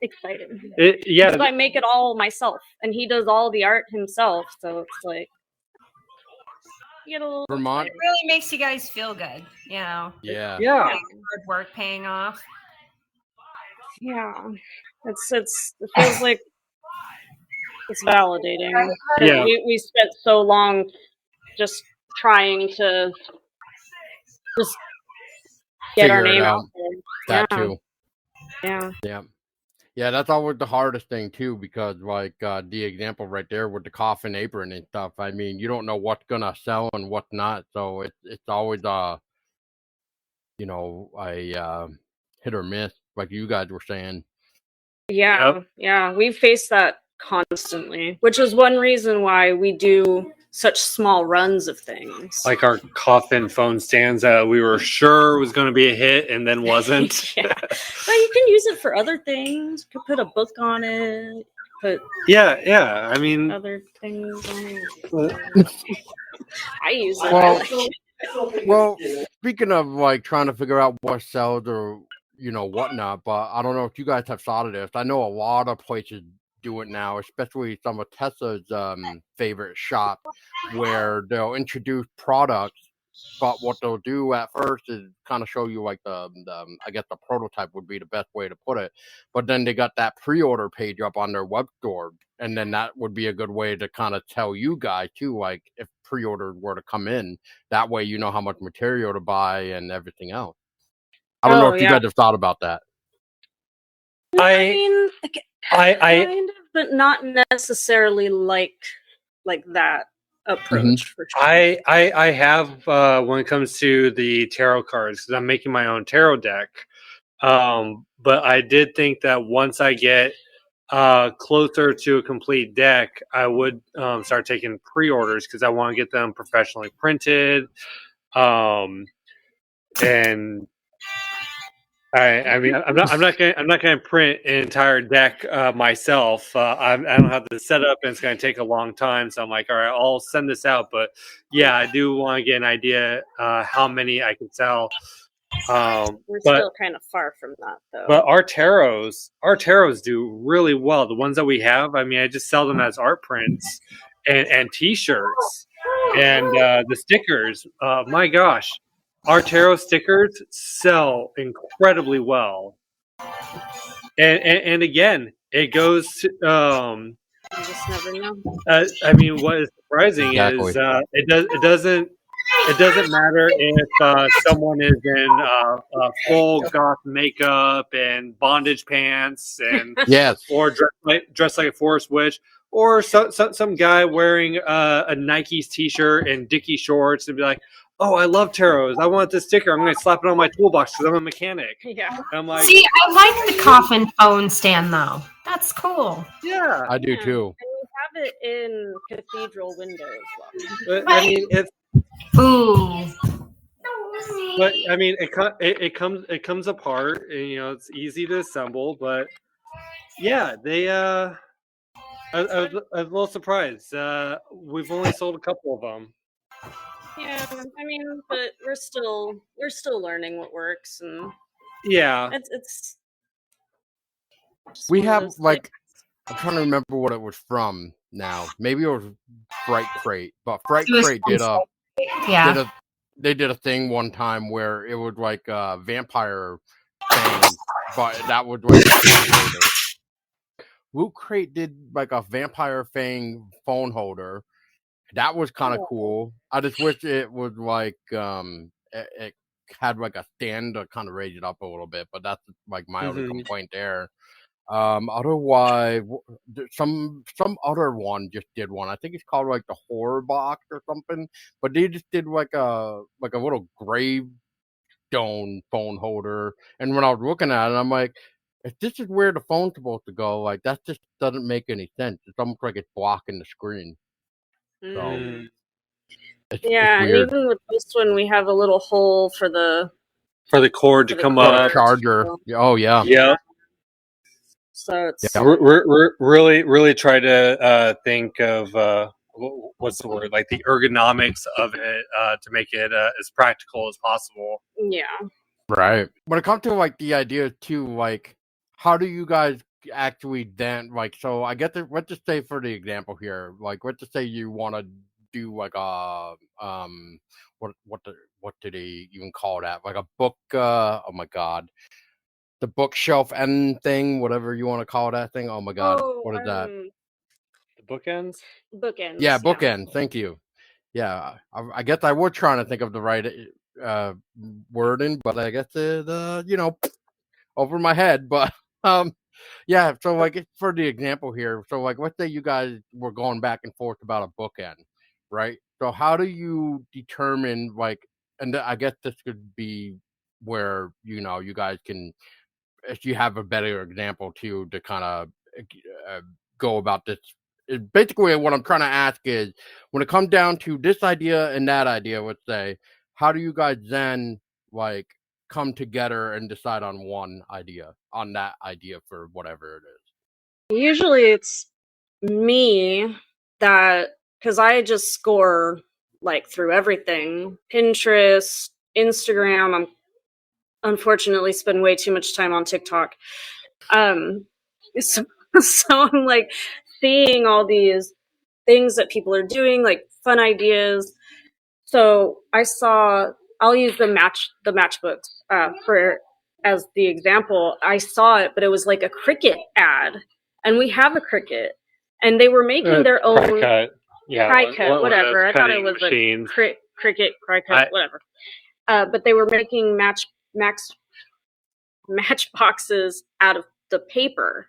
Speaker 3: exciting.
Speaker 4: Yeah.
Speaker 3: Because I make it all myself, and he does all the art himself. So it's like, you get a little
Speaker 2: Vermont.
Speaker 1: It really makes you guys feel good, you know.
Speaker 2: Yeah.
Speaker 1: Hard work paying off.
Speaker 3: Yeah. It feels like it's validating.
Speaker 4: Yeah.
Speaker 3: We spent so long just trying to just get our name out there.
Speaker 2: That too.
Speaker 3: Yeah.
Speaker 2: Yeah, that's always the hardest thing too, because the example right there with the coffin apron and stuff. I mean, you don't know what's gonna sell and what's not, so it's always a hit or miss, like you guys were saying.
Speaker 3: Yeah, yeah, we face that constantly, which is one reason why we do such small runs of things.
Speaker 4: Like our coffin phone stands that we were sure was going to be a hit and then wasn't.
Speaker 3: Yeah. But you can use it for other things. You could put a book on it.
Speaker 4: Yeah. I mean,
Speaker 3: other things on it. I use it.
Speaker 2: Well, speaking of trying to figure out what sells or whatnot, but I don't know if you guys have thought of this. I know a lot of places do it now, especially some of Tessa's favorite shop, where they'll introduce products but what they'll do at first is kind of show you like the I guess the prototype would be the best way to put it. But then they got that pre-order page up on their web store, and then that would be a good way to kind of tell you guys too, like if pre-orders were to come in. That way, you know how much material to buy and everything else. I don't know if you guys have thought about that.
Speaker 3: I mean, kind of, but not necessarily like that approach. For sure.
Speaker 4: I have when it comes to the tarot cards, because I'm making my own tarot deck. But I did think that once I get closer to a complete deck, I would start taking pre-orders because I want to get them professionally printed. And I mean, I'm not going to print an entire deck myself. I don't have the setup, and it's going to take a long time. So I'm like, all right, I'll send this out. But yeah, I do want to get an idea how many I can sell.
Speaker 3: We're still kind of far from that, though.
Speaker 4: But our tarots do really well. The ones that we have, I mean, I just sell them as art prints and T-shirts and the stickers. My gosh, our tarot stickers sell incredibly well. And again, it goes to,
Speaker 3: you just never know.
Speaker 4: I mean, what is surprising is it doesn't matter if someone is in full goth makeup and bondage pants and or dressed like a forest witch, or some guy wearing a Nike's t-shirt and Dickie shorts and be like, "Oh, I love tarots. I want this sticker. I'm going to slap it on my toolbox because I'm a mechanic."
Speaker 3: Yeah.
Speaker 4: And I'm like,
Speaker 5: see, I like the coffin phone stand though. That's cool.
Speaker 4: Yeah,
Speaker 2: I do too.
Speaker 3: And we have it in cathedral windows.
Speaker 4: But I mean, it's.
Speaker 5: Ooh.
Speaker 4: But I mean, it comes apart, and you know it's easy to assemble. But yeah, they I was a little surprised. We've only sold a couple of them.
Speaker 3: Yeah, I mean, but we're still learning what works, and
Speaker 4: yeah,
Speaker 3: it's.
Speaker 2: We have like I'm trying to remember what it was from now. Maybe it was Fright Crate, but Fright Crate they did a thing one time where it was like a vampire thing, but that was like phone holder. Loot Crate did like a vampire fang phone holder. That was kind of cool. I just wish it was like it had like a stand to kind of raise it up a little bit, but that's like my only complaint there. Otherwise, some other one just did one. I think it's called like the horror box or something. But they just did like a little gravestone phone holder. And when I was looking at it, I'm like, if this is where the phone's supposed to go, like that just doesn't make any sense. It's almost like it's blocking the screen. So it's
Speaker 3: and even with this one, we have a little hole for the
Speaker 4: cord to come up.
Speaker 2: Charger. Oh yeah.
Speaker 4: Yeah.
Speaker 3: So it's
Speaker 4: we're really try to think of what's the word, like the ergonomics of it to make it as practical as possible.
Speaker 3: Yeah.
Speaker 2: Right. When it comes to like the idea too, like how do you guys actually then like? So I get to let's just say for the example here, like let's just say you want to do like a what do they even call that? Like a book? Oh my god. The bookshelf end thing, whatever you want to call that thing. Oh my god, what is that?
Speaker 4: The bookends?
Speaker 3: Bookends.
Speaker 2: Yeah, bookends. Thank you. Yeah, I guess I was trying to think of the right wording, but I guess over my head. But yeah. So like for the example here, so like let's say you guys were going back and forth about a bookend, right? So how do you determine like, and I guess this could be where you guys can. If you have a better example too to kind of go about this, basically what I'm trying to ask is when it comes down to this idea and that idea, let's say, how do you guys then like come together and decide on that idea for whatever it is?
Speaker 3: Usually it's me because I just score like through everything, Pinterest, Instagram. I'm unfortunately spend way too much time on TikTok. So I'm like seeing all these things that people are doing, like fun ideas. So I'll use the matchbooks for as the example. I saw it, but it was like a Cricut ad, and we have a Cricut, and they were making their own
Speaker 4: Cricut. Yeah,
Speaker 3: Cricut, whatever. I thought it was
Speaker 4: machines.
Speaker 3: a Cricut, whatever. But they were making matchboxes out of the paper,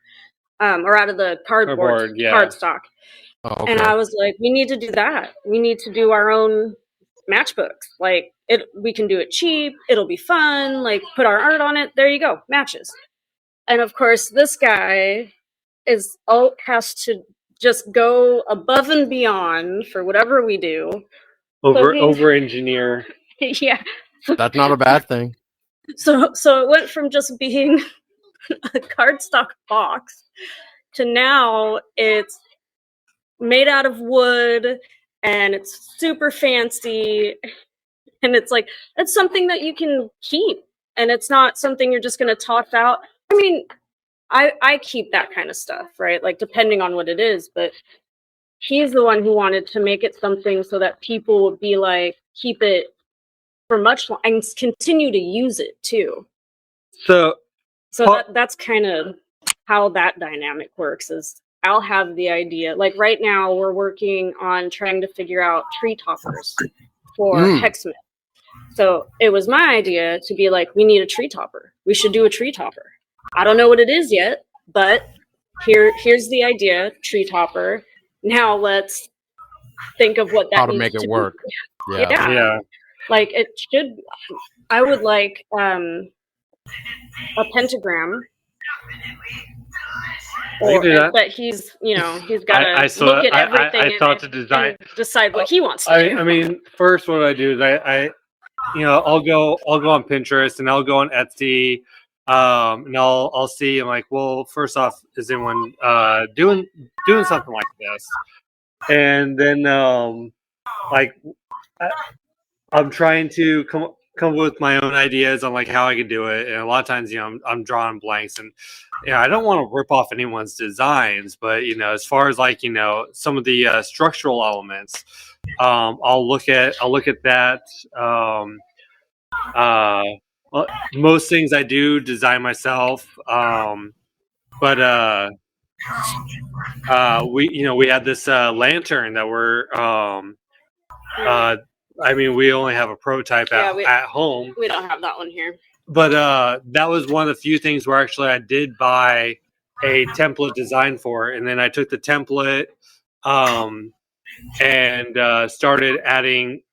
Speaker 3: or out of the cardstock.
Speaker 2: Oh, okay.
Speaker 3: And I was like, we need to do that. We need to do our own matchbooks. Like we can do it cheap. It'll be fun. Like put our art on it. There you go, matches. And of course, this guy has to just go above and beyond for whatever we do.
Speaker 4: Over engineer.
Speaker 3: Yeah.
Speaker 2: That's not a bad thing.
Speaker 3: So it went from just being a cardstock box to now it's made out of wood and it's super fancy, and it's like it's something that you can keep, and it's not something you're just going to toss out. I mean, I keep that kind of stuff, right? Like depending on what it is, but he's the one who wanted to make it something so that people would be like, keep it for much longer and continue to use it too.
Speaker 4: So
Speaker 3: that's kind of how that dynamic works. Is I'll have the idea. Like right now, we're working on trying to figure out tree toppers for Hexman. So it was my idea to be like, we need a tree topper. We should do a tree topper. I don't know what it is yet, but here's the idea, tree topper. Now let's think of what that
Speaker 2: how to make it work.
Speaker 3: Yeah. Like it should. I would like a pentagram. But he's got to look at everything
Speaker 4: to design,
Speaker 3: and decide what he wants to do.
Speaker 4: I mean, first what I do is I'll go on Pinterest and I'll go on Etsy, and I'll see. I'm like, well, first off, is anyone doing something like this? And then I'm trying to come up with my own ideas on like how I can do it, and a lot of times I'm drawing blanks, and I don't want to rip off anyone's designs, but as far as like some of the structural elements, I'll look at that. Most things I do design myself, but we had this lantern that we're I mean, we only have a prototype at home.
Speaker 3: We don't have that one here.
Speaker 4: But that was one of the few things where actually I did buy a template design for it. And then I took the template and started adding,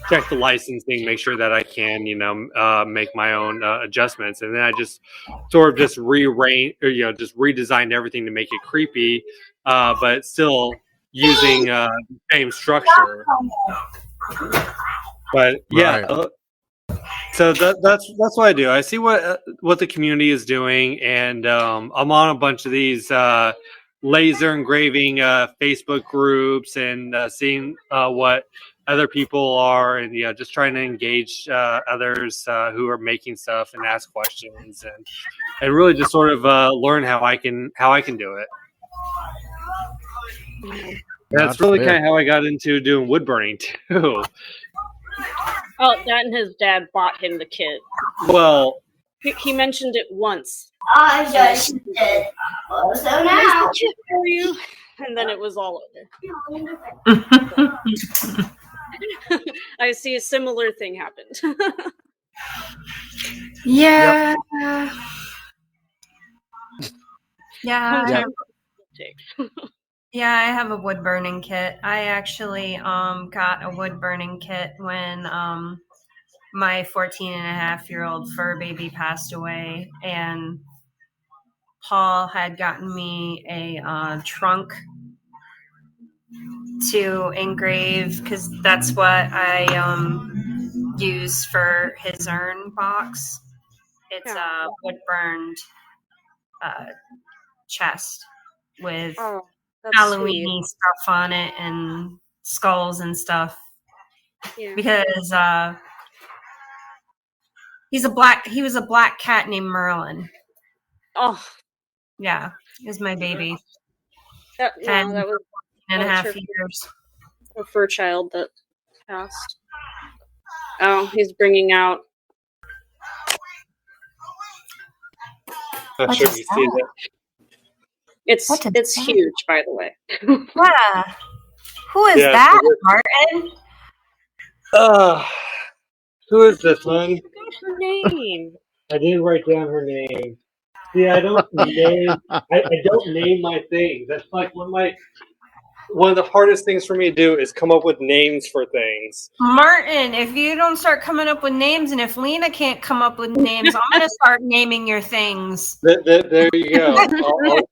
Speaker 4: check the licensing, make sure that I can, make my own adjustments. And then I just sort of just rearranged, or, just redesigned everything to make it creepy, but still using the same structure. But yeah, right. So that's what I do. I see what the community is doing, and I'm on a bunch of these laser engraving Facebook groups and seeing what other people are, and just trying to engage others who are making stuff and ask questions, and really just sort of learn how I can do it. That's really kind of how I got into doing wood burning too.
Speaker 3: Oh, that and his dad bought him the kit.
Speaker 4: Well,
Speaker 3: he mentioned it once.
Speaker 6: I just did. So now,
Speaker 3: kit for you, and then it was all over. I see a similar thing happened.
Speaker 5: Yeah.
Speaker 2: Yep.
Speaker 5: Yeah. Yeah, I have a wood burning kit. I actually got a wood burning kit when my 14-and-a-half-year-old fur baby passed away, and Paul had gotten me a trunk to engrave, because that's what I use for his urn box. It's a wood burned chest with Halloween stuff on it and skulls and stuff. Yeah. Because he was a black cat named Merlin.
Speaker 3: Oh,
Speaker 5: yeah, it was my baby.
Speaker 3: That was
Speaker 5: 10.5 years.
Speaker 3: A fur child that Fast. Oh, he's bringing out.
Speaker 4: Not
Speaker 5: What
Speaker 4: sure
Speaker 5: is
Speaker 4: if you see
Speaker 5: that?
Speaker 3: It's
Speaker 5: What is
Speaker 3: it's
Speaker 5: that?
Speaker 3: huge, by the way.
Speaker 5: Yeah. Who is
Speaker 4: Yeah,
Speaker 5: that,
Speaker 4: so
Speaker 5: Martin?
Speaker 4: who is this one?
Speaker 3: What's her name?
Speaker 4: I didn't write down her name. See, I don't name. I don't name my things. That's like one of the hardest things for me to do is come up with names for things.
Speaker 5: Martin, if you don't start coming up with names, and if Lina can't come up with names, I'm going to start naming your things.
Speaker 4: There you go.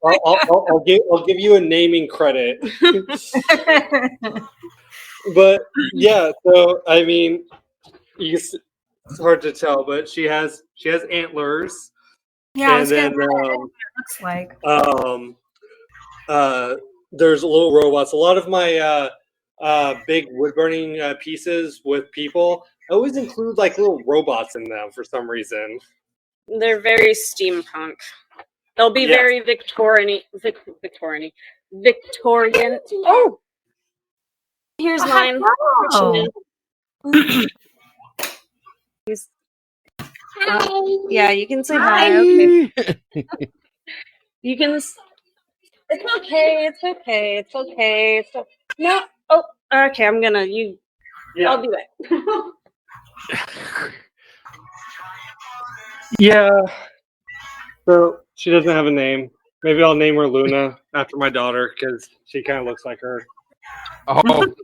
Speaker 4: I'll give you a naming credit. But yeah, so I mean, it's hard to tell, but she has antlers,
Speaker 5: Yeah, I
Speaker 4: and
Speaker 5: was
Speaker 4: then
Speaker 5: going to what it looks like.
Speaker 4: there's little robots. A lot of my big wood burning pieces with people, I always include like little robots in them for some reason.
Speaker 3: They're very steampunk. They'll be
Speaker 4: Yeah.
Speaker 3: very Victorian. Victorian. Oh, here's mine.
Speaker 5: Oh.
Speaker 3: Yeah, you can say
Speaker 5: Hi.
Speaker 3: hi. Okay. You can. It's okay. It's okay. It's okay. It's okay. No. Oh, okay. I'm gonna. I'll do it.
Speaker 4: Yeah. So she doesn't have a name. Maybe I'll name her Luna after my daughter because she kind of looks like her.
Speaker 2: Oh,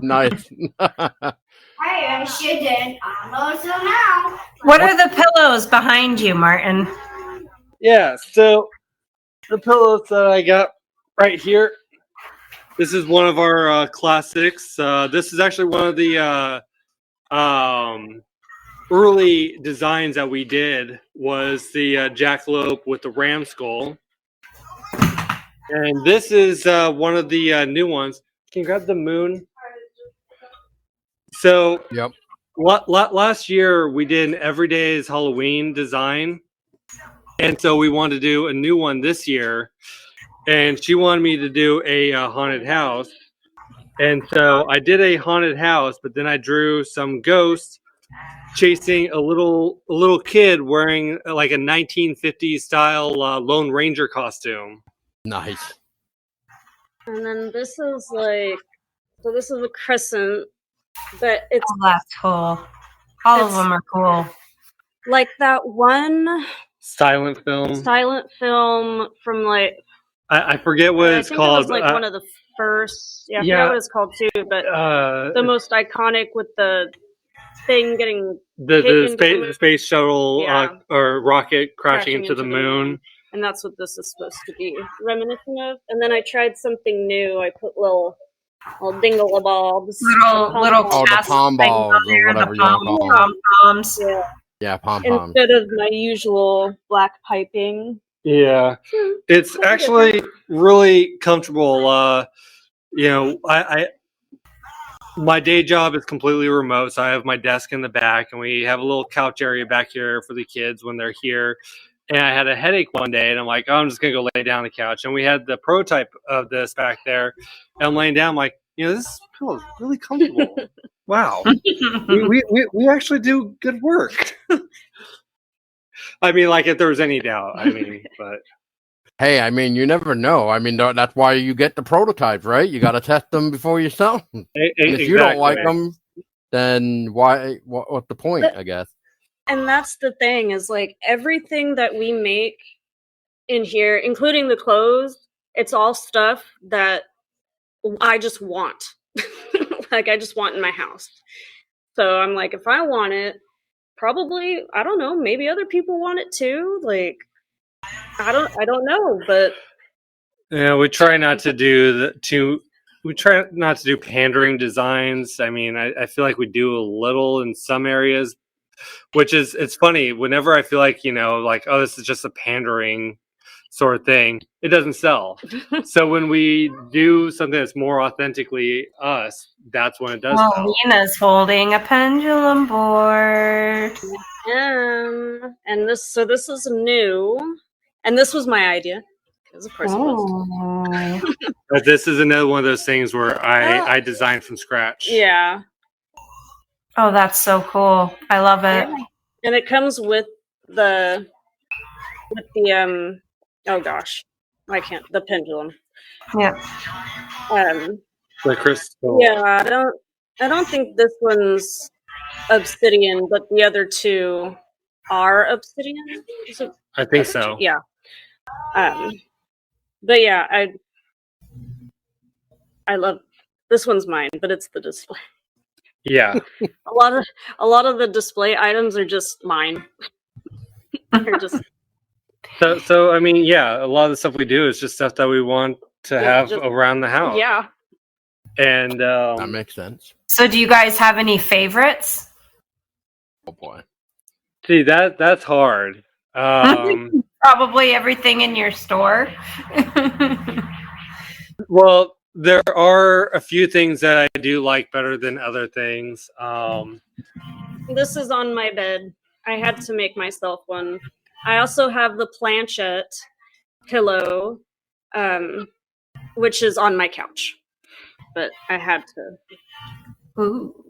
Speaker 2: nice.
Speaker 6: I shouldn't. I'm also now.
Speaker 5: What are the pillows behind you, Martin?
Speaker 4: Yeah. So the pillows that I got right here. This is one of our classics. This is actually one of the early designs that we did was the jackalope with the ram skull. And this is one of the new ones. Can you grab the moon? So
Speaker 2: Yep.
Speaker 4: last year we did an Every Day is Halloween design. And so we wanted to do a new one this year. And she wanted me to do a haunted house. And so I did a haunted house, but then I drew some ghosts chasing a little kid wearing like a 1950s style Lone Ranger costume.
Speaker 2: Nice.
Speaker 3: And then this is like. So this is a crescent, but it's
Speaker 5: Oh, that's cool. All of them are cool.
Speaker 3: like that one
Speaker 4: Silent film.
Speaker 3: from like.
Speaker 4: I forget what it's called.
Speaker 3: It was like one of the first. Yeah, I forget what it's called too. But the most iconic with the thing getting
Speaker 4: the space shuttle
Speaker 3: Yeah.
Speaker 4: or rocket crashing into the moon.
Speaker 3: And that's what this is supposed to be reminiscent of. And then I tried something new. I put little dinglebobs.
Speaker 5: Little
Speaker 2: Oh, the
Speaker 5: cast
Speaker 2: pom
Speaker 5: things
Speaker 2: balls
Speaker 5: on
Speaker 2: or
Speaker 5: there,
Speaker 2: whatever
Speaker 5: the
Speaker 2: you want to call them.
Speaker 5: pom-poms.
Speaker 3: Yeah.
Speaker 2: Yeah, pom-poms.
Speaker 3: Instead of my usual black piping.
Speaker 4: Yeah, it's actually really comfortable. I my day job is completely remote, so I have my desk in the back, and we have a little couch area back here for the kids when they're here. And I had a headache one day, and I'm like, oh, I'm just gonna go lay down on the couch. And we had the prototype of this back there, and I'm laying down. I'm like, this pillow is really comfortable. Wow, we actually do good work. I mean, like if there was any doubt, but.
Speaker 2: Hey, I mean, you never know. I mean, that's why you get the prototypes, right? You got to test them before you sell them. And if you don't like them, then why? What's the point? I guess.
Speaker 3: And that's the thing is like everything that we make in here, including the clothes, it's all stuff that I just want. Like I just want in my house. So I'm like, if I want it, probably I don't know. Maybe other people want it too. Like. I don't know, but
Speaker 4: yeah, we try not to do pandering designs. I mean, I feel like we do a little in some areas, which is it's funny. Whenever I feel like oh, this is just a pandering sort of thing, it doesn't sell. So when we do something that's more authentically us, that's when it does sell.
Speaker 5: Lina's holding a pendulum board.
Speaker 3: And this is new. And this was my idea, because of course it was.
Speaker 4: But this is another one of those things where I designed from scratch.
Speaker 3: Yeah.
Speaker 5: Oh, that's so cool. I love it.
Speaker 3: Yeah. And it comes with the oh gosh, the pendulum.
Speaker 5: Yeah.
Speaker 4: The crystal.
Speaker 3: Yeah, I don't think this one's obsidian, but the other two are obsidian. Is it?
Speaker 4: I think so.
Speaker 3: Yeah. But yeah, I love this one's mine, but it's the display.
Speaker 4: Yeah.
Speaker 3: A lot of the display items are just mine. They're just
Speaker 4: So I mean, yeah, a lot of the stuff we do is just stuff that we want to have around the house.
Speaker 3: Yeah.
Speaker 4: And
Speaker 2: that makes sense.
Speaker 5: So do you guys have any favorites?
Speaker 2: Oh boy.
Speaker 4: See, that's hard.
Speaker 5: Probably everything in your store.
Speaker 4: Well, there are a few things that I do like better than other things.
Speaker 3: This is on my bed. I had to make myself one. I also have the planchette pillow, which is on my couch. But I had to.
Speaker 5: Ooh,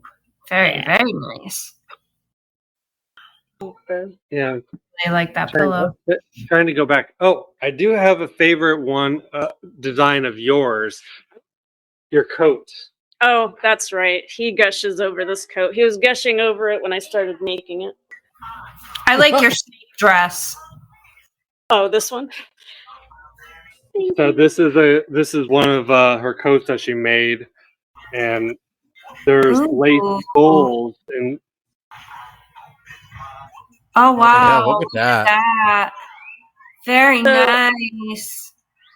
Speaker 5: very, very nice.
Speaker 4: Yeah.
Speaker 5: I like that pillow.
Speaker 4: Trying to go back. Oh, I do have a favorite one design of yours. Your coat.
Speaker 3: Oh, that's right. He gushes over this coat. He was gushing over it when I started making it.
Speaker 5: I like your snake dress.
Speaker 3: Oh, this one?
Speaker 4: So this is one of her coats that she made, and there's lace gold and.
Speaker 5: Oh wow!
Speaker 2: Yeah, look at that.
Speaker 5: Very nice.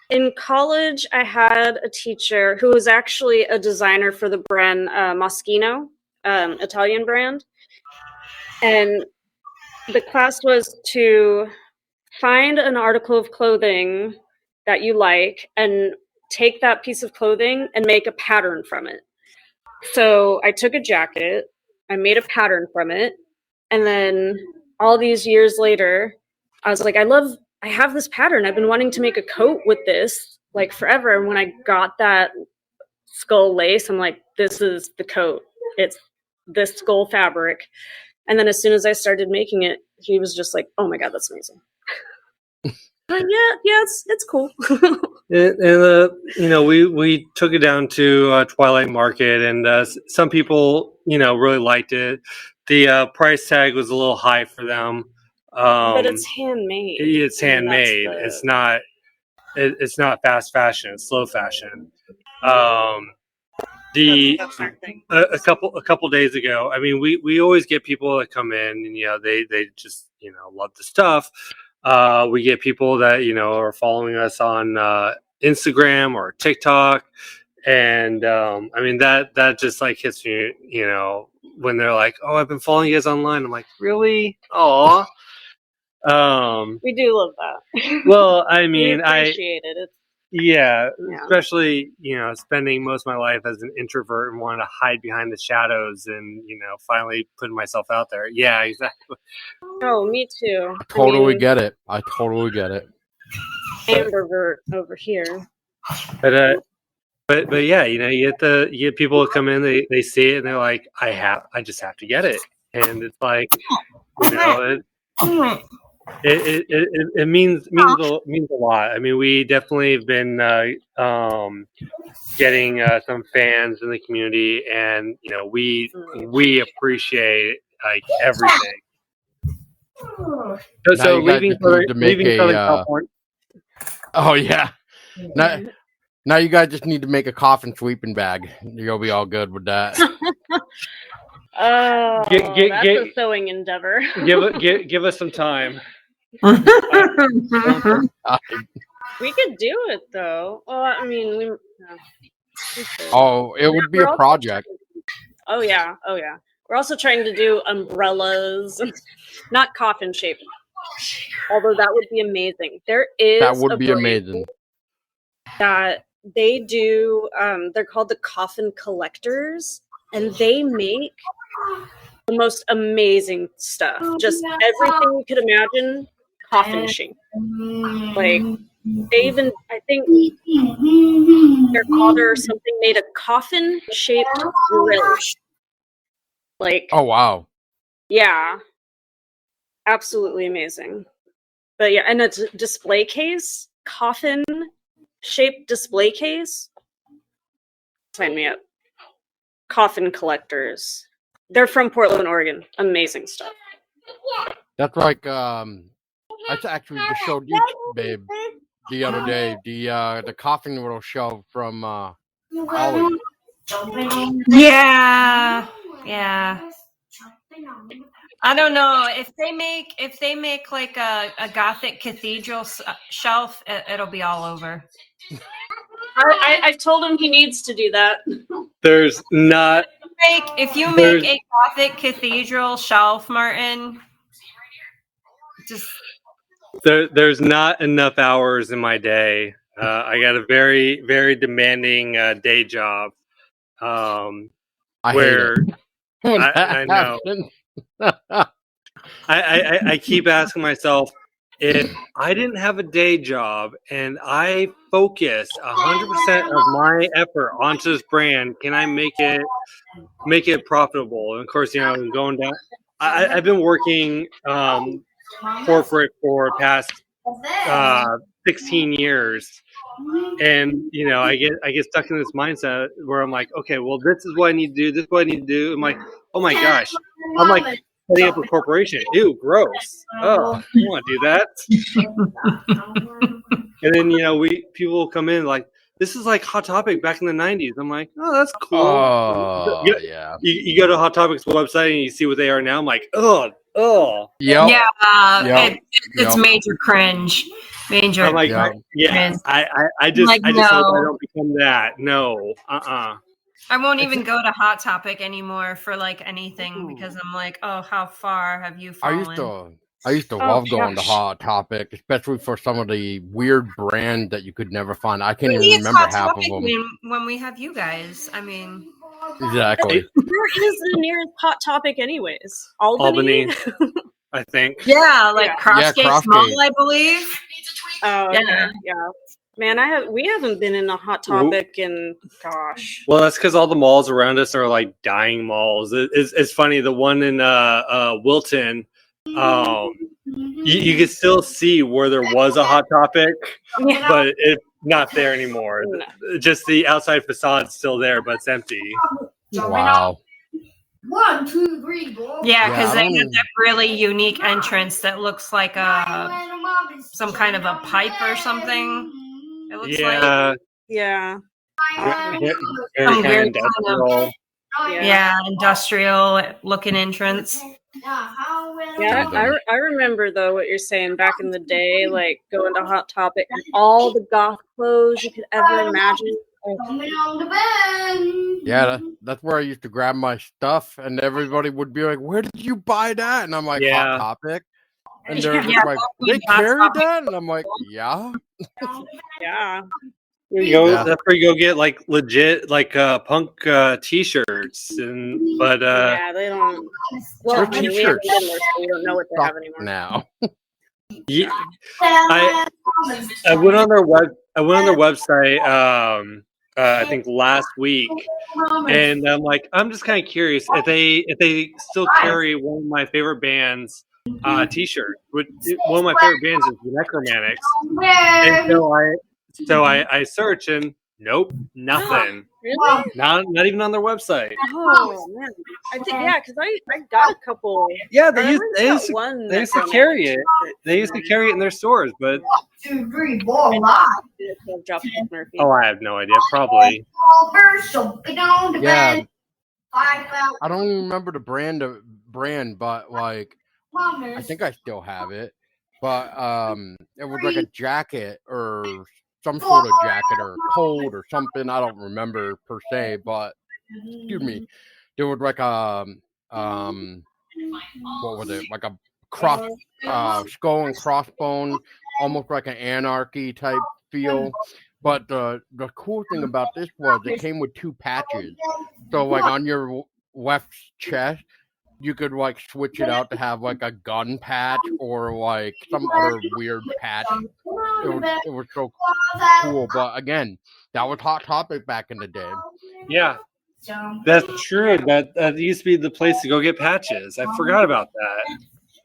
Speaker 3: In college, I had a teacher who was actually a designer for the brand Moschino, Italian brand. And the class was to find an article of clothing that you like and take that piece of clothing and make a pattern from it. So I took a jacket, I made a pattern from it, and then all these years later, I was like, I have this pattern. I've been wanting to make a coat with this like forever. And when I got that skull lace, I'm like, this is the coat. It's this skull fabric. And then as soon as I started making it, he was just like, oh my God, that's amazing. But yeah, it's cool.
Speaker 4: And we took it down to Twilight Market, and some people, really liked it. The price tag was a little high for them.
Speaker 3: But it's handmade.
Speaker 4: It's handmade. It's not fast fashion. It's slow fashion. A couple days ago, I mean, we always get people that come in and they just love the stuff. We get people that are following us on Instagram or TikTok, and I mean that just like hits me, when they're like, "Oh, I've been following you guys online." I'm like, "Really? Aw."
Speaker 3: We do love that.
Speaker 4: Well, I mean,
Speaker 3: we appreciate it.
Speaker 4: Yeah, especially spending most of my life as an introvert and wanting to hide behind the shadows, and finally putting myself out there. Yeah, exactly.
Speaker 3: Oh, me too.
Speaker 2: I totally get it.
Speaker 3: Ambivert over here.
Speaker 4: But yeah, you get people that come in, they see it and they're like, I just have to get it, and it's like, it means a lot. I mean, we definitely have been getting some fans in the community, and we appreciate like everything. So leaving Southern California.
Speaker 2: Oh yeah. Now you guys just need to make a coffin sweeping bag. You'll be all good with that.
Speaker 3: Oh, that's a sewing endeavor.
Speaker 4: Give us some time.
Speaker 3: We could do it though. Well, I mean, we
Speaker 2: it would be a project.
Speaker 3: Oh yeah. We're also trying to do umbrellas, not coffin shaped. Although that would be amazing. That
Speaker 2: would be amazing.
Speaker 3: That they do. They're called the Coffin Collectors, and they make the most amazing stuff. Just everything you could imagine, coffin shape. Like they even, I think their father or something made a coffin shaped grill. Like,
Speaker 2: Oh wow.
Speaker 3: yeah, absolutely amazing. But yeah, and a display case, coffin shaped display case. Sign me up. Coffin collectors. They're from Portland, Oregon. Amazing stuff.
Speaker 2: That's like I actually just showed you, babe, the other day the coffin little shelf from Ollie.
Speaker 5: Yeah. I don't know if they make like a Gothic cathedral shelf, it'll be all over.
Speaker 3: I told him he needs to do that.
Speaker 4: There's not.
Speaker 5: If you make a Gothic cathedral shelf, Martin, just
Speaker 4: There's not enough hours in my day. I got a very, very demanding day job.
Speaker 2: I
Speaker 4: Where
Speaker 2: hate it.
Speaker 4: I know. I keep asking myself, if I didn't have a day job and I focus 100% of my effort onto this brand, can I make it profitable? And of course, going down. I've been working corporate for past 16 years, and I get stuck in this mindset where I'm like, okay, well, this is what I need to do. This is what I need to do. I'm like, oh my gosh, I'm like setting up a corporation. Ew, gross. Oh, I don't want to do that. And then people will come in like, this is like Hot Topic back in the 90s. I'm like, oh, that's cool.
Speaker 2: Oh, yeah.
Speaker 4: You go to Hot Topic's website and you see what they are now. I'm like, oh.
Speaker 2: Yep.
Speaker 5: Yeah. It's major cringe. Major.
Speaker 4: I'm like,
Speaker 5: cringe.
Speaker 4: I just hope I don't become that. No.
Speaker 5: I won't even go to Hot Topic anymore for like anything because I'm like, oh, how far have you fallen?
Speaker 2: I used to love going to Hot Topic, especially for some of the weird brands that you could never find. I can't even remember half of them.
Speaker 5: When we have you guys, I mean,
Speaker 2: exactly.
Speaker 3: Where is the nearest Hot Topic, anyways? Albany,
Speaker 4: I think.
Speaker 5: Yeah, like Crossgate Mall, I believe.
Speaker 3: Oh, yeah. Man, we haven't been in a Hot Topic in gosh.
Speaker 4: Well, that's because all the malls around us are like dying malls. It's funny. The one in Wilton, you can still see where there was a Hot Topic, but it's not there anymore. No. Just the outside facade's still there, but it's empty.
Speaker 2: Wow.
Speaker 6: 1, 2, 3, 4.
Speaker 5: Yeah, because they have that really unique entrance that looks like some kind of a pipe or something. It looks like
Speaker 4: very kind of industrial.
Speaker 5: Industrial looking entrance.
Speaker 3: Yeah, I remember though what you're saying back in the day, like going to Hot Topic and all the goth clothes you could ever imagine.
Speaker 2: Yeah, that's where I used to grab my stuff, and everybody would be like, "Where did you buy that?" And I'm like, "Hot Topic." And they're just like, "They carried that?" And I'm like, "Yeah."
Speaker 3: Yeah.
Speaker 4: That's where you go get like legit like punk t-shirts but
Speaker 3: they don't. Well,
Speaker 2: t-shirts.
Speaker 3: We don't know what they have anymore
Speaker 2: now.
Speaker 4: Yeah, I went on their website I think last week, and I'm like, I'm just kind of curious if they still carry one of my favorite bands t-shirt. One of my favorite bands is the Necromantics, and so I search and nope, nothing.
Speaker 3: Really?
Speaker 4: Not even on their website.
Speaker 3: Oh man, I think because I got a couple.
Speaker 4: Yeah, they used to carry it. They used to carry it in their stores, but
Speaker 6: 2, 3, 4, 5.
Speaker 4: Oh, I have no idea. Probably.
Speaker 2: Yeah. I don't even remember the brand, but like I think I still have it. But it was like a jacket or some sort of jacket or a coat or something. I don't remember per se, but excuse me. There was like a what was it? Like a cross skull and crossbone, almost like an anarchy type feel. But the cool thing about this was it came with 2 patches. So like on your left chest, you could like switch it out to have like a gun patch or like some other weird patch. It was so cool. But again, that was Hot Topic back in the day.
Speaker 4: Yeah. That's true. That used to be the place to go get patches. I forgot about that.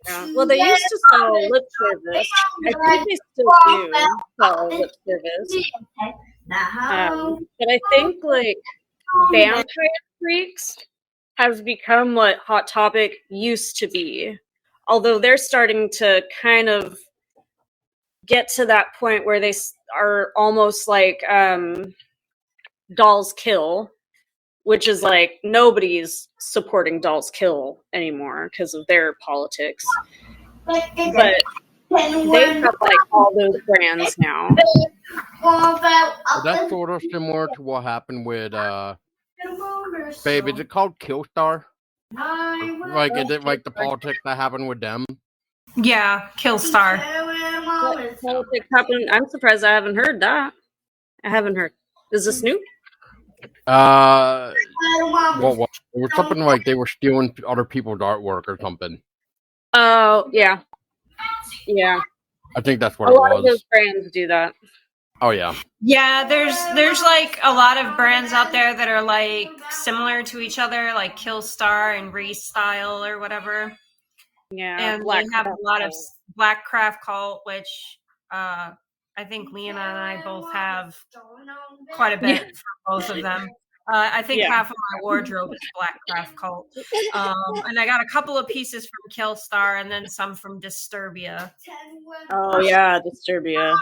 Speaker 3: Yeah. Well, they used to sell lip service. I think they still do sell lip service. But I think like vampire freaks has become what Hot Topic used to be. Although they're starting to kind of get to that point where they are almost like Dolls Kill, which is like nobody's supporting Dolls Kill anymore because of their politics. But they have like all those brands now.
Speaker 2: Well, that's sort of similar to what happened with babe, is it called Killstar? Like, is it like the politics that happened with them?
Speaker 5: Yeah, Killstar.
Speaker 3: What politics happened? I'm surprised I haven't heard that. I haven't heard. Is this new?
Speaker 2: Well, it was something like they were stealing other people's artwork or something.
Speaker 3: Oh, yeah. Yeah.
Speaker 2: I think that's what
Speaker 3: A
Speaker 2: it
Speaker 3: lot of
Speaker 2: was.
Speaker 3: those brands do that.
Speaker 2: Oh yeah.
Speaker 5: Yeah, there's like a lot of brands out there that are like similar to each other, like Killstar and Restyle or whatever.
Speaker 3: Yeah.
Speaker 5: And they have a lot of Black Craft Cult, which I think Lina and I both have quite a bit from both of them. I think half of my wardrobe is Black Craft Cult. And I got a couple of pieces from Killstar and then some from Disturbia.
Speaker 3: Oh, yeah, Disturbia.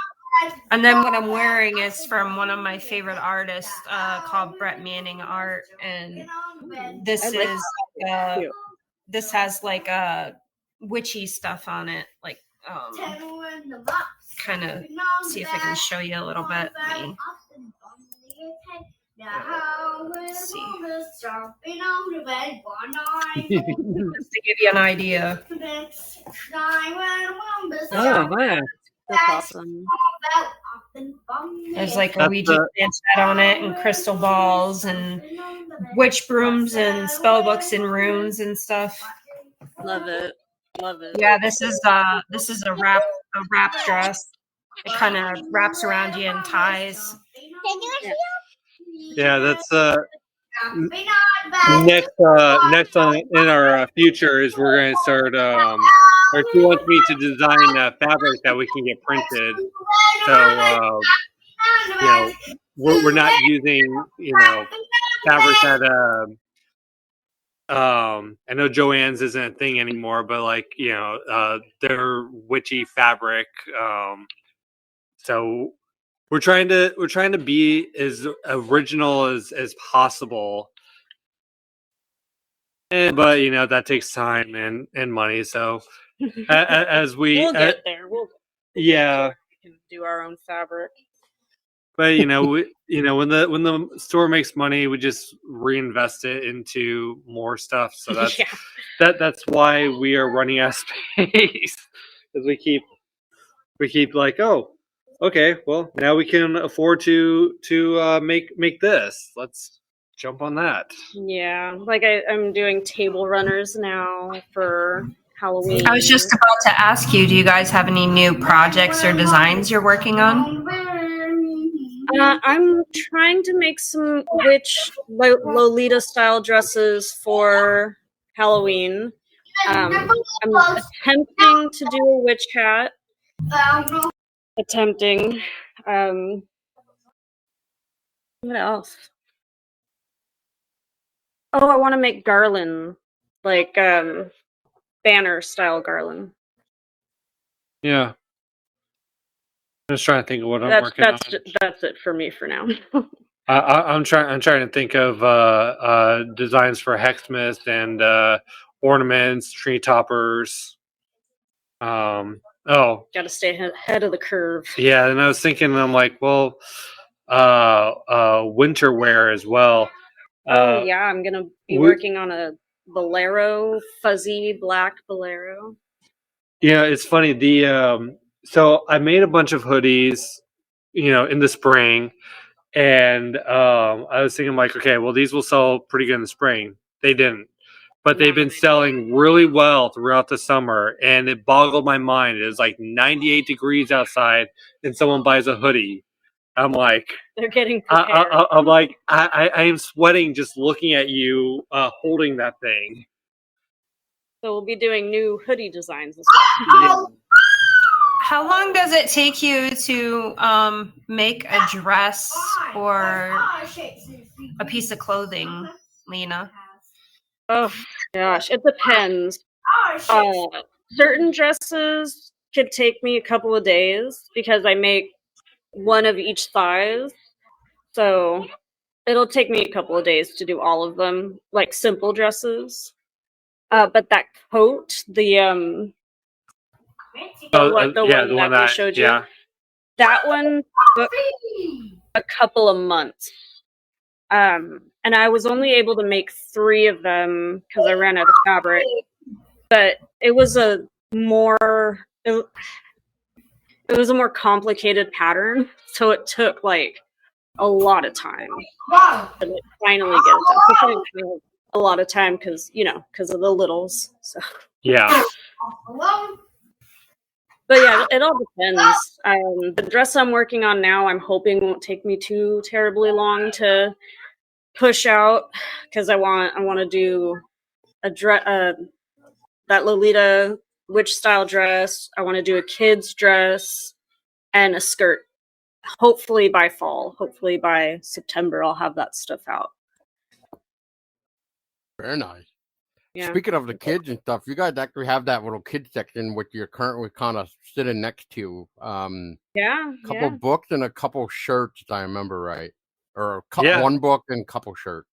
Speaker 5: And then what I'm wearing is from one of my favorite artists called Brett Manning Art. And this this has like witchy stuff on it. Like, kind of see if I can show you a little bit. Let's see. Just to give you an idea.
Speaker 3: Oh, man. That's awesome.
Speaker 5: There's like a Ouija set on it, and crystal balls, and witch brooms, and spell books, and runes and stuff.
Speaker 3: Love it. Love it.
Speaker 5: Yeah, this is a wrap dress. It kind of wraps around you and ties.
Speaker 4: Yeah, that's next on in our future is we're going to start. Or she wants me to design fabric that we can get printed. So we're not using fabric that I know Joann's isn't a thing anymore, but like they're witchy fabric. So we're trying to be as original as possible. But that takes time and money. So as we'll
Speaker 3: get there, we can do our own fabric.
Speaker 4: But when the store makes money, we just reinvest it into more stuff. So that's why we are running out of space, because we keep like, oh, okay, well now we can afford to make this. Let's jump on that.
Speaker 3: Yeah, like I'm doing table runners now for Halloween.
Speaker 5: I was just about to ask you, do you guys have any new projects or designs you're working on?
Speaker 3: I'm trying to make some witch Lolita style dresses for Halloween. I'm attempting to do a witch hat. Attempting. What else? Oh, I want to make garland, like banner style garland.
Speaker 4: Yeah. I'm just trying to think of what I'm working on.
Speaker 3: That's it for me for now.
Speaker 4: I'm trying to think of designs for Hexmas and ornaments, tree toppers.
Speaker 3: Gotta stay ahead of the curve.
Speaker 4: Yeah, and I was thinking, I'm like, well, winter wear as well.
Speaker 3: Yeah, I'm gonna be working on a bolero, fuzzy black bolero.
Speaker 4: Yeah, it's funny. So I made a bunch of hoodies, in the spring, and I was thinking like, okay, well, these will sell pretty good in the spring. They didn't, but they've been selling really well throughout the summer, and it boggled my mind. It was like 98 degrees outside, and someone buys a hoodie. I'm like,
Speaker 3: They're getting prepared.
Speaker 4: I'm like, I am sweating just looking at you holding that thing.
Speaker 3: So we'll be doing new hoodie designs.
Speaker 5: How long does it take you to make a dress or a piece of clothing, Lina?
Speaker 3: Oh gosh, it depends. Certain dresses could take me a couple of days because I make one of each size. So it'll take me a couple of days to do all of them, like simple dresses. But that coat, the one that we showed you, that one took a couple of months. And I was only able to make 3 of them because I ran out of fabric. But it was a more complicated pattern, so it took like a lot of time to finally get it done. It took a lot of time because of the littles. So
Speaker 4: yeah.
Speaker 3: But yeah, it all depends. The dress I'm working on now, I'm hoping won't take me too terribly long to push out because I want to do a dress, that Lolita witch style dress. I want to do a kid's dress and a skirt. Hopefully by fall. Hopefully by September, I'll have that stuff out.
Speaker 2: Very nice.
Speaker 3: Yeah.
Speaker 2: Speaking of the kids and stuff, you guys actually have that little kid section which you're currently kind of sitting next to.
Speaker 3: Yeah.
Speaker 2: A couple books and a couple shirts, if I remember right, or one book and a couple shirts.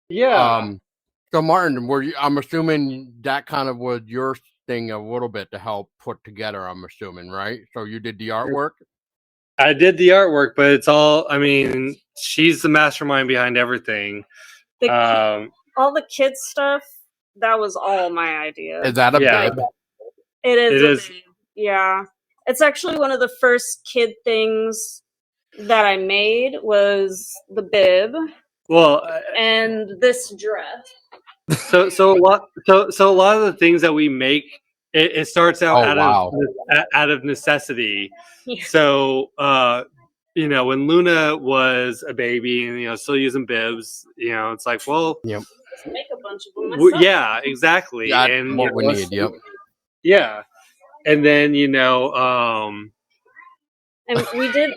Speaker 4: Yeah.
Speaker 2: So Martin, I'm assuming that kind of was your thing a little bit to help put together. I'm assuming, right? So you did the artwork.
Speaker 4: I did the artwork, but it's all. I mean, she's the mastermind behind everything.
Speaker 3: All the kids stuff, that was all my idea.
Speaker 2: Is that a bib?
Speaker 3: It is. Yeah. It's actually one of the first kid things that I made was the bib.
Speaker 4: Well,
Speaker 3: and this dress.
Speaker 4: So a lot of the things that we make, it starts out out of necessity.
Speaker 3: Yeah.
Speaker 4: So when Luna was a baby and still using bibs, it's like, well,
Speaker 3: let's make a bunch of them myself.
Speaker 4: Yeah, exactly.
Speaker 2: That's
Speaker 4: and
Speaker 2: what we need. Yep.
Speaker 4: Yeah, and then
Speaker 3: and we did,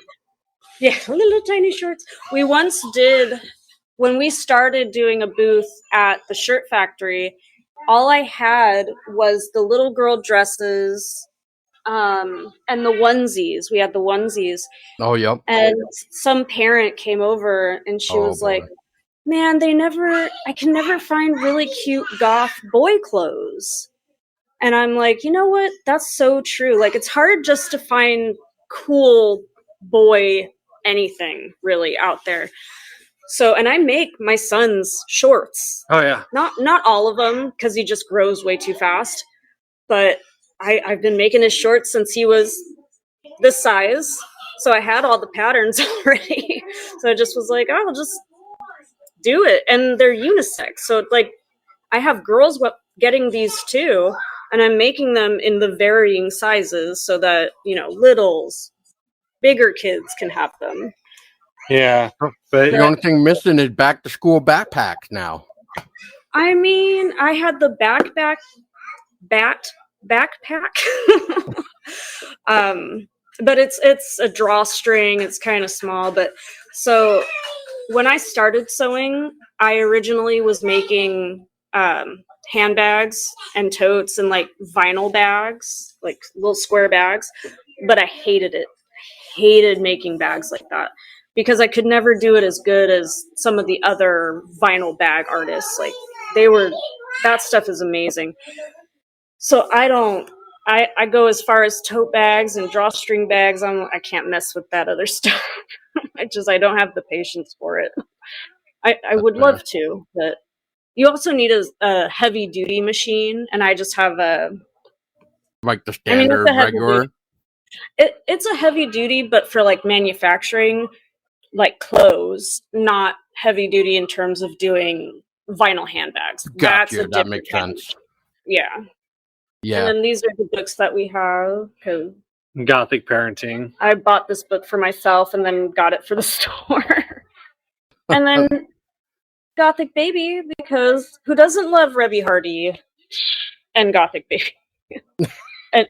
Speaker 3: little tiny shorts. We once did. When we started doing a booth at the shirt factory, all I had was the little girl dresses and the onesies. We had the onesies.
Speaker 2: Oh, yep.
Speaker 3: And some parent came over and she was like, man, I can never find really cute goth boy clothes. And I'm like, you know what? That's so true. Like, it's hard just to find cool boy anything really out there. So, and I make my son's shorts.
Speaker 4: Oh yeah.
Speaker 3: Not all of them because he just grows way too fast. But I've been making his shorts since he was this size. So I had all the patterns already. So I just was like, oh, I'll just do it. And they're unisex. So like I have girls getting these too. And I'm making them in the varying sizes so that, littles, bigger kids can have them.
Speaker 4: Yeah, but
Speaker 2: the only thing missing is back to school backpacks now.
Speaker 3: I mean, I had the backpack, but it's a drawstring. It's kind of small, but so when I started sewing, I originally was making handbags and totes and like vinyl bags, like little square bags, but I hated it. Hated making bags like that. Because I could never do it as good as some of the other vinyl bag artists. Like that stuff is amazing. So I go as far as tote bags and drawstring bags. I can't mess with that other stuff. I don't have the patience for it. I would love to, but you also need a heavy duty machine, and I just have
Speaker 2: like the standard regular.
Speaker 3: It's a heavy duty, but for like manufacturing. Like clothes, not heavy duty in terms of doing vinyl handbags.
Speaker 2: Gotcha. That makes sense.
Speaker 3: Yeah. And then these are the books that we have.
Speaker 4: Gothic parenting.
Speaker 3: I bought this book for myself and then got it for the store. And then Gothic Baby, because who doesn't love Rebby Hardy and Gothic Baby? And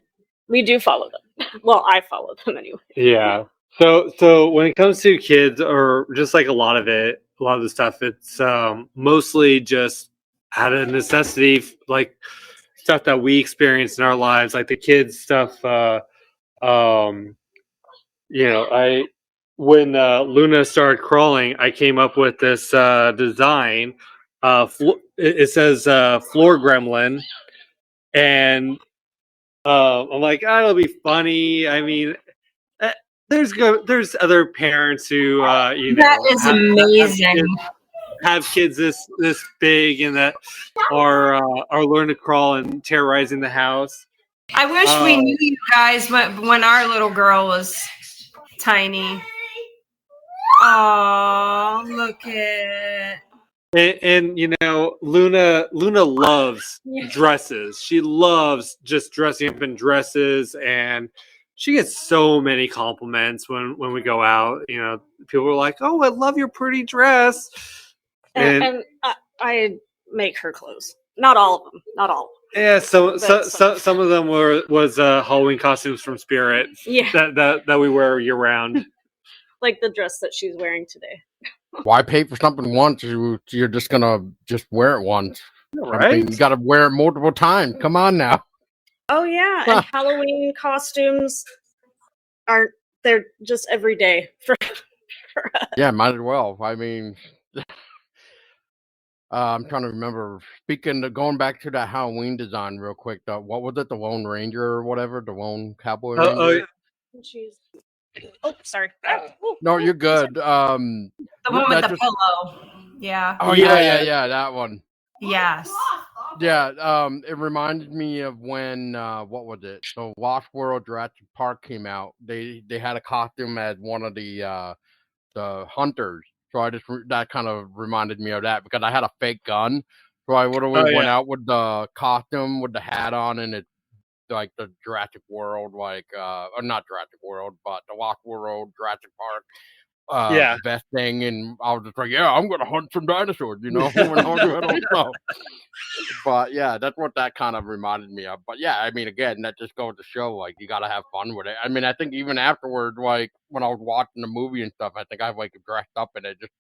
Speaker 3: we do follow them. Well, I follow them anyway.
Speaker 4: Yeah. So when it comes to kids, or just like a lot of the stuff, it's mostly just out of necessity, like stuff that we experience in our lives, like the kids stuff. When Luna started crawling, I came up with this design. It says floor gremlin, and I'm like, it'll be funny. I mean, there's other parents who
Speaker 5: That is amazing.
Speaker 4: have kids this big and that are learning to crawl and terrorizing the house.
Speaker 5: I wish we knew you guys when our little girl was tiny. Oh, look at.
Speaker 4: And Luna loves dresses. She loves just dressing up in dresses, and she gets so many compliments when we go out. People are like, "Oh, I love your pretty dress,"
Speaker 3: and I make her clothes. Not all of them. Not all.
Speaker 4: Yeah, some of them was Halloween costumes from Spirit.
Speaker 3: Yeah,
Speaker 4: that we wear year round.
Speaker 3: Like the dress that she's wearing today.
Speaker 2: Why pay for something once? You're just gonna wear it once,
Speaker 4: right?
Speaker 2: I mean, you gotta wear it multiple times. Come on now.
Speaker 3: Oh yeah, and Halloween costumes they're just every day for us.
Speaker 2: Yeah, might as well. I mean, I'm trying to remember. Going back to that Halloween design real quick. What was it? The Lone Ranger or whatever? The Lone Cowboy Ranger?
Speaker 3: Oh, sorry.
Speaker 2: No, you're good.
Speaker 5: The one with the pillow. Yeah.
Speaker 2: Oh yeah, that one.
Speaker 5: Yes.
Speaker 2: Yeah, it reminded me of when what was it? So Lost World Jurassic Park came out. They had a costume as one of the hunters. So that kind of reminded me of that because I had a fake gun. So I would have went out with the costume with the hat on, and it's like the Jurassic World, or not Jurassic World, but the Lost World Jurassic Park best thing, and I was just like, I'm gonna hunt some dinosaurs, But yeah, that's what that kind of reminded me of. But yeah, I mean, again, that just goes to show, like, you gotta have fun with it. I mean, I think even afterward, like when I was watching the movie and stuff, I think I dressed up in it just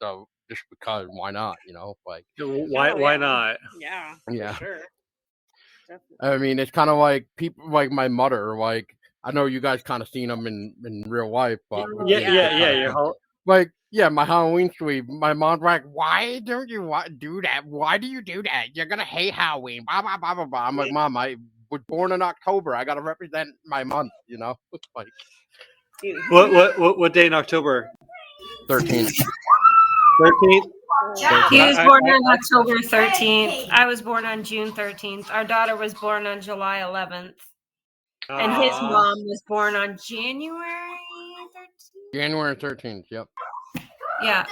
Speaker 2: because, why not, like
Speaker 4: why not?
Speaker 3: Yeah, for sure. Definitely.
Speaker 2: I mean, it's kind of like people like my mother. Like, I know you guys kind of seen them in real life, but my Halloween suite. My mom's like, "Why don't you do that? Why do you do that? You're gonna hate Halloween." Blah blah blah blah blah. I'm like, Mom, I was born in October. I gotta represent my month, Like,
Speaker 4: what day in October?
Speaker 2: 13th.
Speaker 4: 13th.
Speaker 5: He was born on October 13th. I was born on June 13th. Our daughter was born on July 11th. And his mom was born on January 13th.
Speaker 2: January 13th, yep.
Speaker 5: Yeah.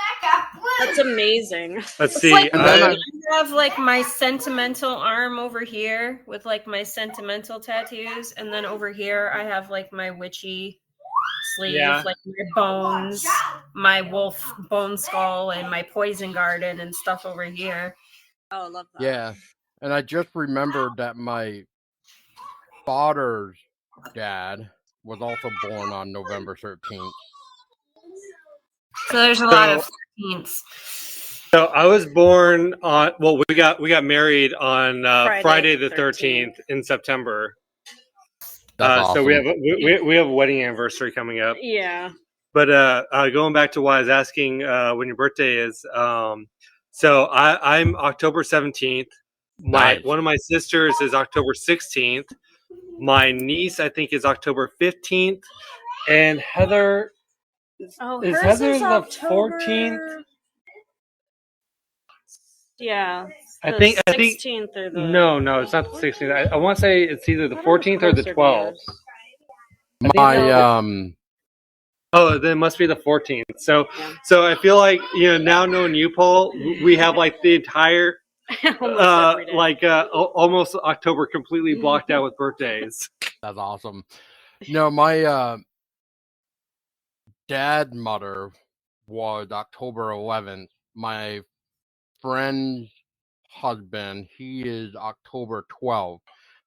Speaker 3: That's amazing.
Speaker 4: Let's see.
Speaker 5: Like, I have like my sentimental arm over here with like my sentimental tattoos. And then over here I have like my witchy sleeve, like my bones, my wolf bone skull, and my poison garden and stuff over here.
Speaker 3: Oh, I love that.
Speaker 2: Yeah, and I just remembered that my father's dad was also born on November 13th.
Speaker 5: So there's a lot of 13ths.
Speaker 4: So I was born on. Well, we got married on Friday the 13th in September.
Speaker 2: Awesome.
Speaker 4: So we have a wedding anniversary coming up.
Speaker 3: Yeah.
Speaker 4: But going back to why I was asking when your birthday is, so I'm October 17th. One of my sisters is October 16th. My niece, I think, is October 15th, and Heather is Heather the
Speaker 3: October...
Speaker 4: 14th.
Speaker 3: Yeah.
Speaker 4: I think
Speaker 3: 16th or the...
Speaker 4: No, it's not the 16th. I want to say it's either the 14th or the 12th. Oh, then it must be the 14th. So I feel like, now knowing you, Paul, we have like the entire almost October completely blocked out with birthdays.
Speaker 2: That's awesome. No, my dad mother was October 11th. My friend's husband, he is October 12th.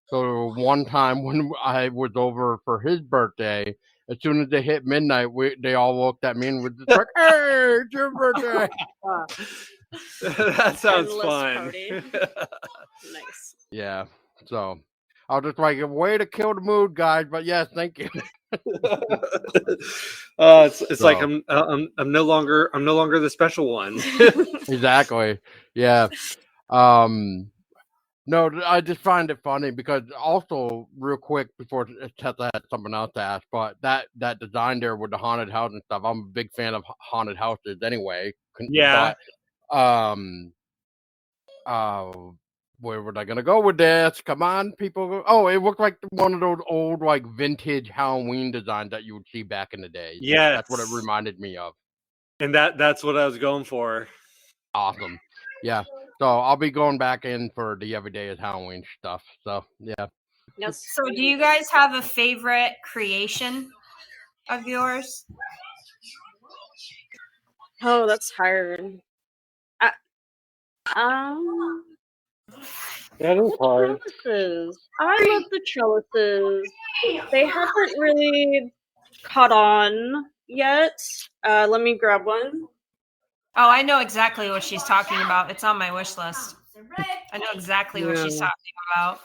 Speaker 2: So one time when I was over for his birthday, as soon as they hit midnight, they all looked at me and were just like, "Hey, it's your birthday!"
Speaker 4: That sounds
Speaker 3: Endless
Speaker 4: fun.
Speaker 3: party. Nice.
Speaker 2: Yeah. So I was just like, "Way to kill the mood, guys!" But yes, thank you.
Speaker 4: It's like
Speaker 2: So.
Speaker 4: I'm no longer the special one.
Speaker 2: Exactly. Yeah. No, I just find it funny because also real quick before Tessa had something else to ask, but that design there with the haunted house and stuff, I'm a big fan of haunted houses anyway.
Speaker 4: Yeah.
Speaker 2: But where was I gonna go with this? Come on, people! Oh, it looked like one of those old like vintage Halloween designs that you would see back in the day.
Speaker 4: Yes.
Speaker 2: That's what it reminded me of.
Speaker 4: And that's what I was going for.
Speaker 2: Awesome. Yeah. So I'll be going back in for the everyday is Halloween stuff. So yeah.
Speaker 3: Yes.
Speaker 5: So, do you guys have a favorite creation of yours?
Speaker 3: Oh, that's hard.
Speaker 4: That is hard.
Speaker 3: Trellises. I love the trellises. They haven't really caught on yet. Let me grab one.
Speaker 5: Oh, I know exactly what she's talking about. It's on my wish list. I know exactly what she's talking about.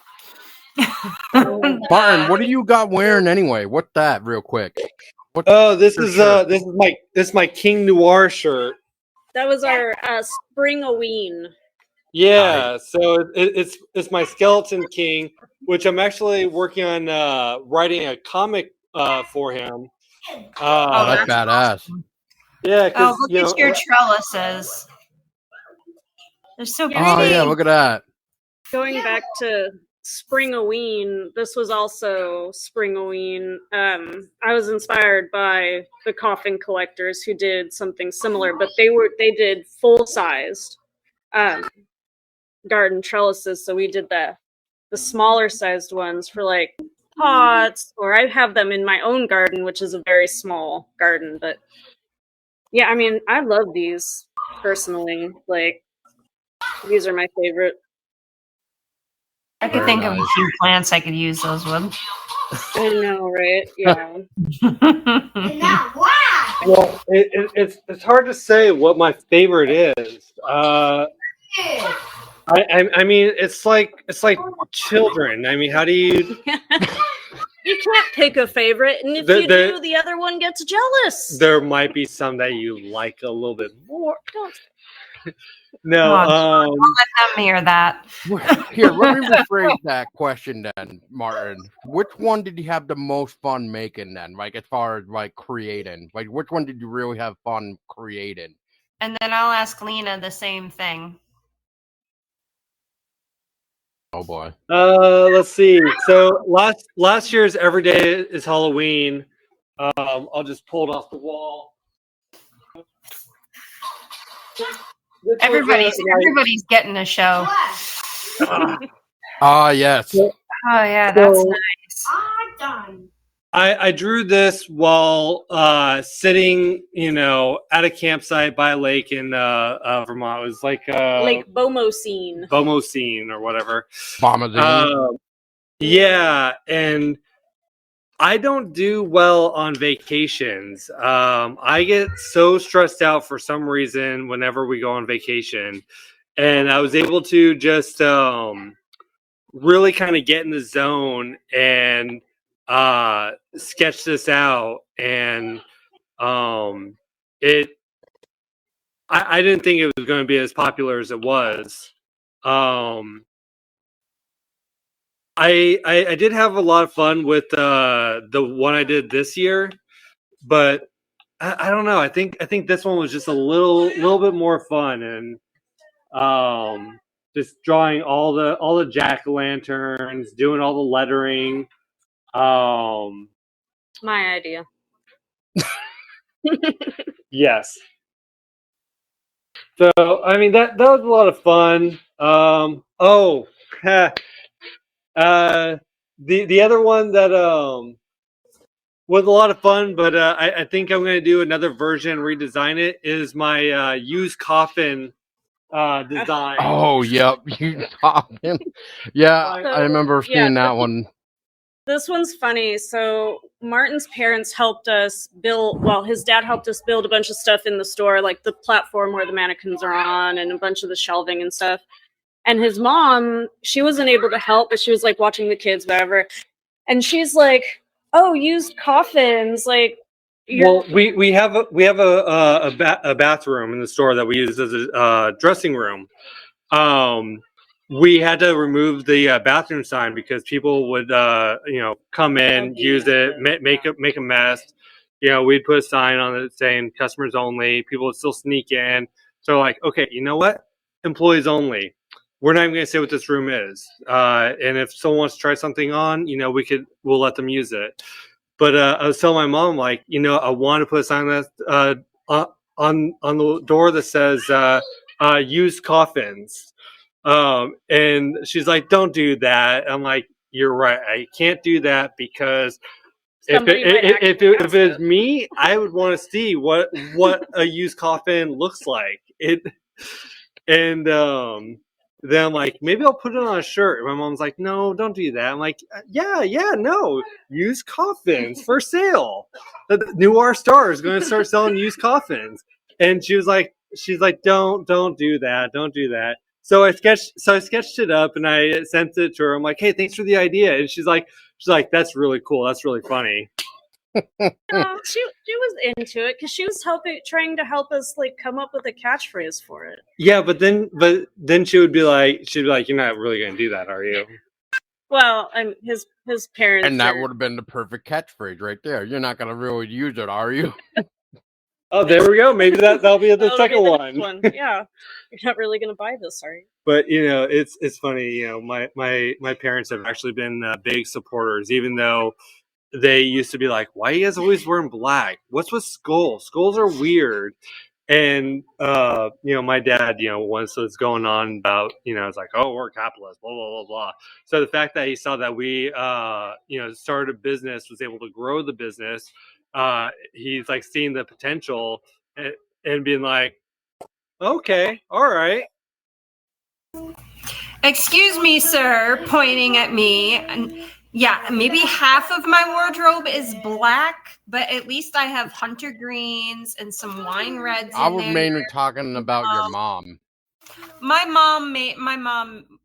Speaker 2: Martin, what do you got wearing anyway? What's that, real quick?
Speaker 4: Oh, this is my King Noir shirt.
Speaker 3: That was our Spring-a-ween.
Speaker 4: Yeah, so it's my Skeleton King, which I'm actually working on writing a comic for him.
Speaker 2: Oh, that's badass.
Speaker 4: Yeah, because
Speaker 5: look at your trellises. They're so pretty.
Speaker 2: Oh yeah, look at that.
Speaker 3: Going back to Spring-a-ween, this was also Spring-a-ween. I was inspired by the Coffin Collectors who did something similar, but they did full-sized garden trellises, so we did the smaller sized ones for like pots, or I have them in my own garden, which is a very small garden. But yeah, I mean, I love these personally. Like, these are my favorite.
Speaker 5: I could think of a few plants I could use those with.
Speaker 3: I know, right? Yeah.
Speaker 4: Well, it's hard to say what my favorite is. I mean, it's like children. I mean, how do you?
Speaker 3: You can't pick a favorite, and if you do, the other one gets jealous.
Speaker 4: There might be some that you like a little bit more. No,
Speaker 5: don't let them hear that.
Speaker 2: Here, let me rephrase that question then, Martin. Which one did you have the most fun making then? Like, as far as like creating, like which one did you really have fun creating?
Speaker 5: And then I'll ask Lina the same thing.
Speaker 2: Oh boy.
Speaker 4: Let's see. So last year's Every Day is Halloween. I'll just pull it off the wall.
Speaker 5: Everybody's getting a show.
Speaker 2: Yes.
Speaker 5: Oh yeah, that's nice.
Speaker 4: I drew this while sitting, at a campsite by a lake in Vermont. It was like
Speaker 3: Lake Bomoseen
Speaker 4: or whatever.
Speaker 2: Bomoseen.
Speaker 4: Yeah, and I don't do well on vacations. I get so stressed out for some reason whenever we go on vacation, and I was able to just really kind of get in the zone and sketch this out, and I didn't think it was going to be as popular as it was. I did have a lot of fun with the one I did this year, but I don't know. I think this one was just a little bit more fun, and just drawing all the jack-o'-lanterns, doing all the lettering.
Speaker 3: My idea.
Speaker 4: Yes. So I mean that was a lot of fun. The other one that was a lot of fun, but I think I'm going to do another version, redesign it. Is my used coffin design.
Speaker 2: Oh, yep. You talking? Yeah, I remember seeing that one.
Speaker 3: This one's funny. So Martin's parents helped us build, well, his dad helped us build a bunch of stuff in the store, like the platform where the mannequins are on and a bunch of the shelving and stuff. And his mom, she wasn't able to help, but she was like watching the kids, whatever. And she's like, "Oh, used coffins, like."
Speaker 4: Well, we have a bathroom in the store that we use as a dressing room. We had to remove the bathroom sign because people would come in, use it, make a mess. We'd put a sign on it saying customers only. People would still sneak in. So like, okay, you know what? Employees only. We're not even going to say what this room is. And if someone wants to try something on, we'll let them use it. But I was telling my mom, like, I want to put a sign that on the door that says used coffins. And she's like, don't do that. I'm like, you're right. I can't do that because if it's me, I would want to see what a used coffin looks like. And then I'm like, maybe I'll put it on a shirt. And my mom's like, no, don't do that. I'm like, yeah, no, used coffins for sale. The Noir Star is going to start selling used coffins. And she's like, don't do that. So I sketched it up and I sent it to her. I'm like, hey, thanks for the idea. And she's like, that's really cool. That's really funny.
Speaker 3: No, she was into it because she was trying to help us like come up with a catchphrase for it.
Speaker 4: Yeah, but then she would be like, you're not really going to do that, are you?
Speaker 3: Well, his parents,
Speaker 2: and that would have been the perfect catchphrase right there. You're not going to really use it, are you?
Speaker 4: Oh, there we go. Maybe that'll be the second one.
Speaker 3: Yeah, you're not really going to buy this, are you?
Speaker 4: But it's funny. My parents have actually been big supporters, even though they used to be like, why are you guys always wearing black? What's with skulls? Skulls are weird. And, my dad, once was going on about, it's like, oh, we're capitalists, blah, blah, blah, blah. So the fact that he saw that we, started a business, was able to grow the business, he's like seeing the potential and being like, okay, all right.
Speaker 5: Excuse me, sir, pointing at me. And yeah, maybe half of my wardrobe is black, but at least I have hunter greens and some wine reds.
Speaker 2: I was mainly talking about your mom.
Speaker 5: My mom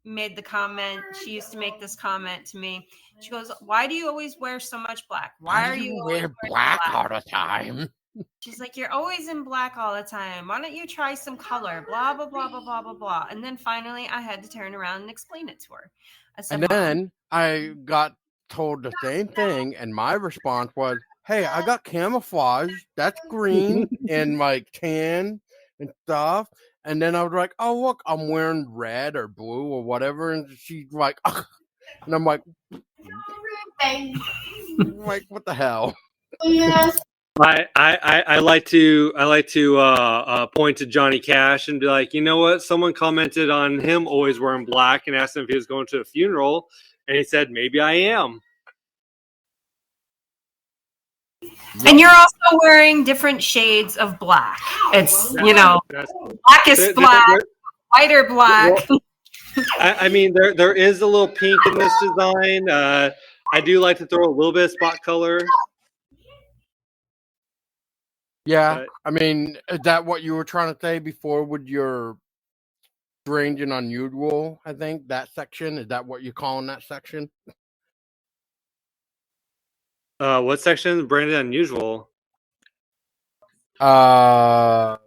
Speaker 5: made the comment. She used to make this comment to me. She goes, "Why do you always wear so much black? Why are you
Speaker 2: wear black all the time?"
Speaker 5: She's like, "You're always in black all the time. Why don't you try some color? Blah, blah, blah, blah, blah, blah, blah." And then finally I had to turn around and explain it to her. I said,
Speaker 2: and then I got told the same thing, and my response was, hey, I got camouflage. That's green and like tan and stuff. And then I was like, oh, look, I'm wearing red or blue or whatever. And she's like, ugh. And I'm like, what the hell?
Speaker 4: I like to point to Johnny Cash and be like, you know what? Someone commented on him always wearing black and asked him if he was going to a funeral, and he said, maybe I am.
Speaker 5: And you're also wearing different shades of black. It's, blackest black, lighter black.
Speaker 4: Well, I mean, there is a little pink in this design. I do like to throw a little bit of spot color.
Speaker 2: Yeah, I mean, is that what you were trying to say before with your strange and unusual? I think that section, is that what you're calling that section?
Speaker 4: What section? Branded unusual.
Speaker 2: Like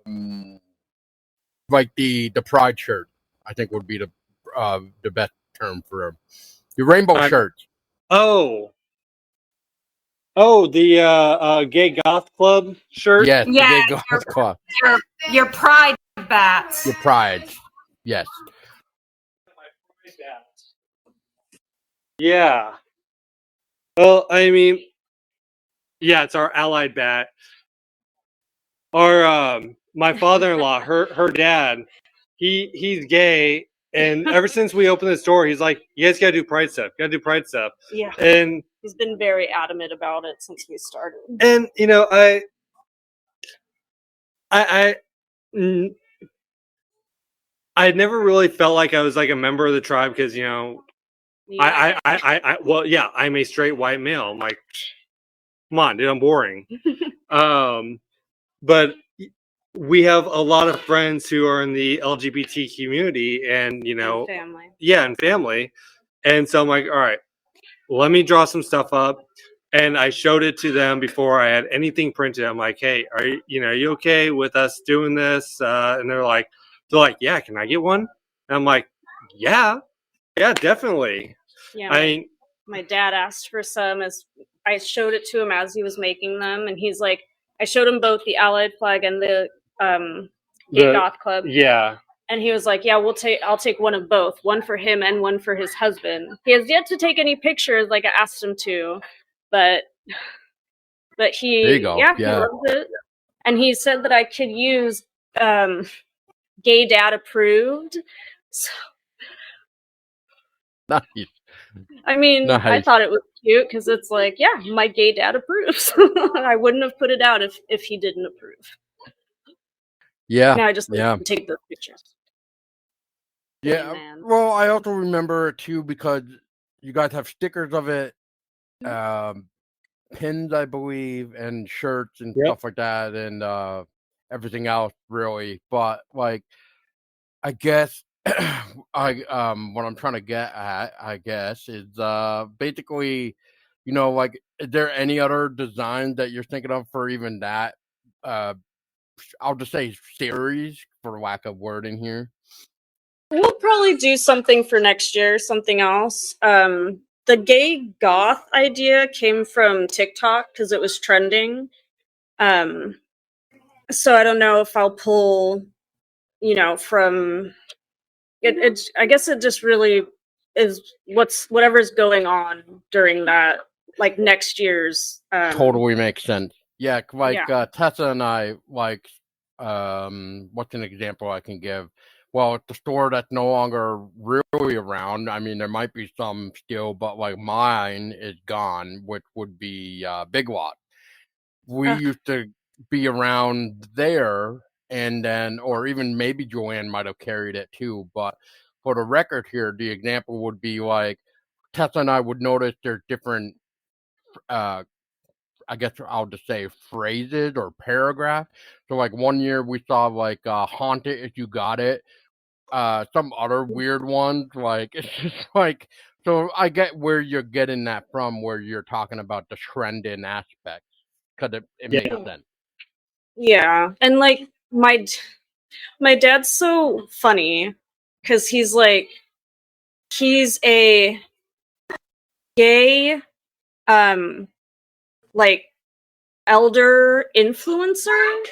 Speaker 2: the pride shirt, I think would be the best term for the rainbow shirts. The
Speaker 4: gay goth club shirt.
Speaker 2: Yes, the gay goth club.
Speaker 5: Your pride bats.
Speaker 2: Your pride, yes.
Speaker 4: Yeah. Well, I mean, yeah, it's our allied bat. Our my father-in-law, her dad, he's gay, And ever since we opened the store, he's like, "You guys gotta do Pride stuff. Gotta do Pride stuff."
Speaker 3: Yeah.
Speaker 4: And
Speaker 3: He's been very adamant about it since we started.
Speaker 4: and you know, I never really felt like I was like a member of the tribe because you know,
Speaker 3: Yeah.
Speaker 4: well, yeah, I'm a straight white male. I'm like, come on, dude, I'm boring. But we have a lot of friends who are in the LGBT community, and you know,
Speaker 3: And family.
Speaker 4: yeah, and family. And so I'm like, all right, let me draw some stuff up. And I showed it to them before I had anything printed. I'm like, hey, are you okay with us doing this? And they're like, yeah, can I get one? And I'm like, yeah, definitely.
Speaker 3: Yeah. My dad asked for some as I showed it to him as he was making them, and he's like, I showed him both the Allied flag and the Gay Goth Club.
Speaker 4: Yeah.
Speaker 3: And he was like, yeah, I'll take one of both, one for him and one for his husband. He has yet to take any pictures like I asked him to, but he,
Speaker 2: There you go.
Speaker 3: yeah, he loved it. And he said that I could use gay dad approved. So,
Speaker 2: Nice.
Speaker 3: I mean,
Speaker 2: Nice.
Speaker 3: I thought it was cute because it's like, yeah, my gay dad approves. I wouldn't have put it out if he didn't approve.
Speaker 2: Yeah.
Speaker 3: Now I just
Speaker 2: Yeah.
Speaker 3: take those pictures.
Speaker 2: Yeah.
Speaker 3: Amen.
Speaker 2: Well, I also remember it too because you guys have stickers of it, pins, I believe, and shirts and stuff like that, and everything else, really. But like, I guess what I'm trying to get at, I guess, is basically, you know, like, is there any other designs that you're thinking of for even that? I'll just say series, for lack of wording here.
Speaker 3: We'll probably do something for next year, something else. The gay goth idea came from TikTok because it was trending. So I don't know if I'll pull, you know, from it. I guess it just really is whatever's going on during that, like next year's.
Speaker 2: Totally makes sense. Yeah, like Tessa and I, like, what's an example I can give? Well, at the store that's no longer really around, I mean, there might be some still, but like mine is gone, which would be Big Lot. We used to be around there, and then, or even maybe Joanne might have carried it too. But for the record here, the example would be like Tessa and I would notice there's different, I guess I'll just say phrases or paragraphs. So like one year we saw like haunt it if you got it. Some other weird ones, like it's just like, so I get where you're getting that from, where you're talking about the trending aspect, because it makes sense.
Speaker 3: Yeah, and like my dad's so funny because he's a gay like elder influencer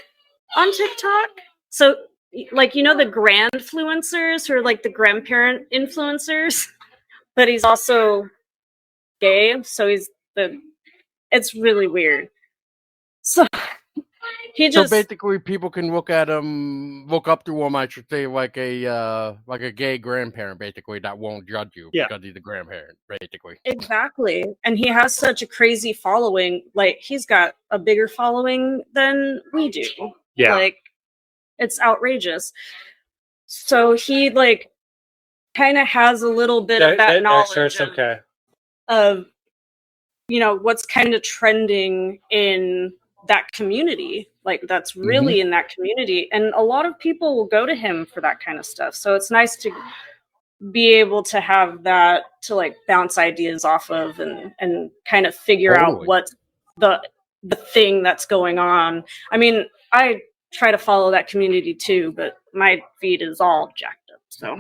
Speaker 3: on TikTok. So like, you know, the grandfluencers who are like the grandparent influencers, but he's also gay, so it's really weird. So
Speaker 2: So basically, people can look up to him, I should say, like a gay grandparent, basically, that won't judge you because he's a grandparent, basically.
Speaker 3: Exactly. And he has such a crazy following. Like, he's got a bigger following than we do.
Speaker 4: Yeah.
Speaker 3: Like, it's outrageous. So he like kind of has a little bit of that knowledge of, you know, what's kind of trending in that community, like that's really in that community, and a lot of people will go to him for that kind of stuff. So it's nice to be able to have that to like bounce ideas off of and kind of figure out what the thing that's going on. I mean, I try to follow that community too, but my feed is all jacked up, so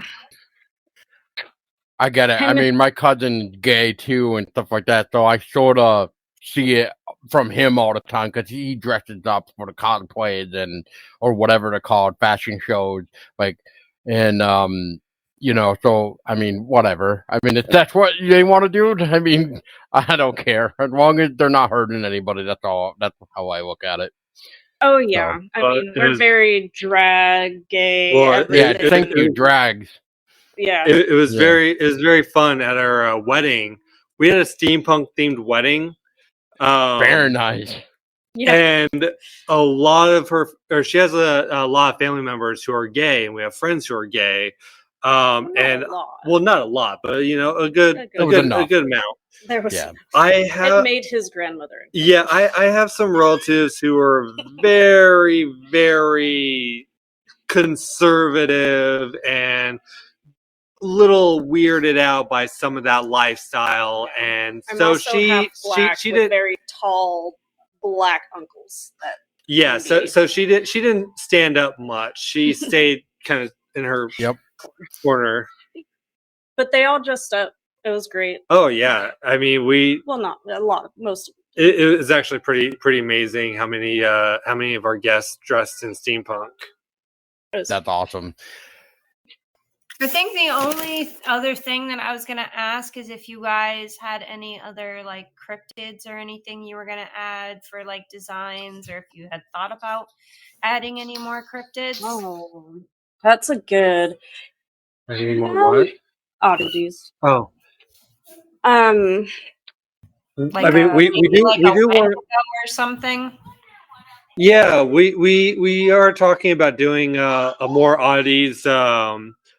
Speaker 2: I get it. I mean, my cousin's gay too and stuff like that, so I sort of see it from him all the time because he dresses up for the cosplays and or whatever they're called, fashion shows, like, and you know, so I mean, whatever. I mean, if that's what they want to do, I mean, I don't care as long as they're not hurting anybody. That's all. That's how I look at it.
Speaker 3: Oh yeah, so, I mean, we're very drag gay.
Speaker 2: Yeah, thank you, drags.
Speaker 3: Yeah.
Speaker 4: It was
Speaker 2: Yeah.
Speaker 4: very fun at our wedding. We had a steampunk themed wedding.
Speaker 2: Very nice.
Speaker 3: Yeah.
Speaker 4: And a lot of she has a lot of family members who are gay, and we have friends who are gay.
Speaker 3: Not
Speaker 4: And
Speaker 3: a lot.
Speaker 4: well, not a lot, but you know, a good amount.
Speaker 3: There was.
Speaker 2: Yeah.
Speaker 3: It made his grandmother.
Speaker 4: Yeah, I have some relatives who are very, very conservative and little weirded out by some of that lifestyle, and
Speaker 3: I'm
Speaker 4: so
Speaker 3: also half black
Speaker 4: she
Speaker 3: with
Speaker 4: did
Speaker 3: very tall black uncles.
Speaker 4: so she didn't stand up much. She stayed kind of in her corner.
Speaker 3: But they all dressed up. It was great.
Speaker 4: Oh yeah, I mean
Speaker 3: not a lot, most.
Speaker 4: It was actually pretty amazing how many of our guests dressed in steampunk.
Speaker 2: That's awesome.
Speaker 5: I think the only other thing that I was going to ask is if you guys had any other like cryptids or anything you were going to add for like designs, or if you had thought about adding any more cryptids.
Speaker 3: Oh, that's a good.
Speaker 4: Any more what?
Speaker 3: Oddities.
Speaker 4: Oh.
Speaker 5: Like
Speaker 4: I mean, we do want
Speaker 5: or something.
Speaker 4: Yeah, we are talking about doing a more oddities.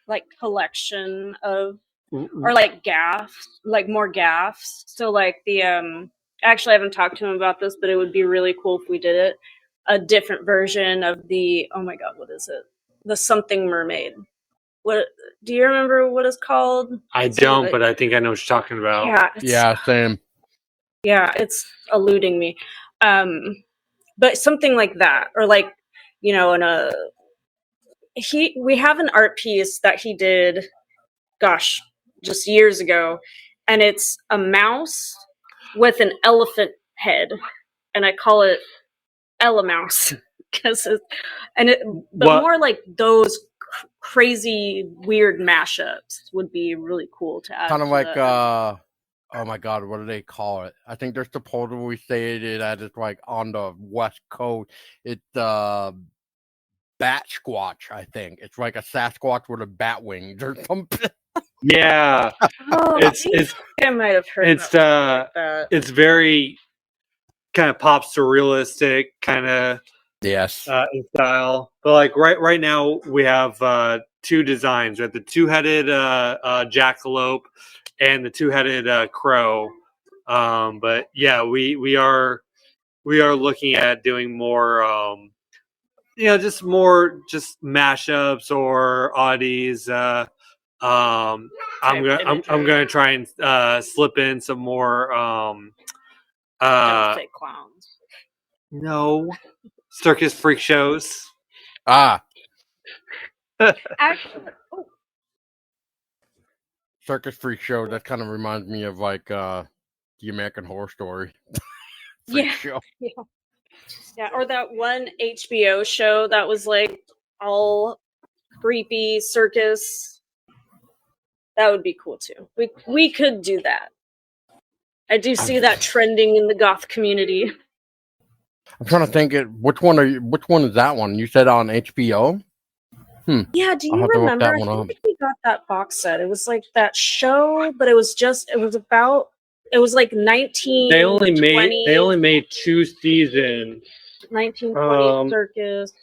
Speaker 3: Like collection of, or like gaffs, like more gaffs. So like the actually I haven't talked to him about this, but it would be really cool if we did it. A different version of the, oh my god, what is it? The something mermaid. What do you remember what it's called?
Speaker 4: I don't, but I think I know what you're talking about.
Speaker 2: Yeah, same.
Speaker 3: Yeah, it's eluding me. But something like that, or like, you know, we have an art piece that he did, gosh, just years ago, and it's a mouse with an elephant head, and I call it Ella Mouse because more like those crazy weird mashups would be really cool to add.
Speaker 2: Kind of like oh my god, what do they call it? I think they're supposedly stated that it's like on the West Coast. It's Bat Squatch, I think. It's like a Sasquatch with a bat wings or something.
Speaker 4: Yeah.
Speaker 3: I might have heard that.
Speaker 4: It's very kind of pop surrealistic kind of in style. But like right now we have two designs. We have the two-headed jackalope and the two-headed crow. But yeah, we are looking at doing more just mashups or oddies. I'm gonna try and slip in some more
Speaker 3: fake clowns.
Speaker 4: No, circus freak shows.
Speaker 3: Actually,
Speaker 2: Circus freak show. That kind of reminds me of like the American Horror Story.
Speaker 3: Show. Yeah, or that one HBO show that was like all creepy circus. That would be cool too. We could do that. I do see that trending in the goth community.
Speaker 2: I'm trying to think which one is that one? You said on HBO?
Speaker 3: Yeah, do you remember? I think we got that box set. It was like that show, but it was like 19.
Speaker 4: They only made 2 seasons.
Speaker 3: 1920 circus.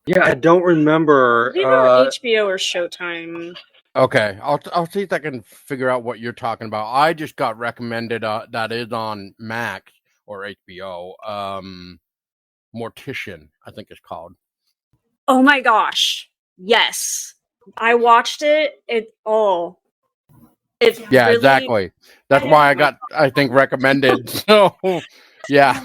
Speaker 4: Yeah, I don't remember.
Speaker 3: Either HBO or Showtime.
Speaker 2: Okay, I'll see if I can figure out what you're talking about. I just got recommended that is on Max or HBO. Mortician, I think it's called.
Speaker 3: Oh my gosh! Yes, I watched it. It's
Speaker 2: yeah, really, exactly. That's why I got, I think, recommended. So yeah,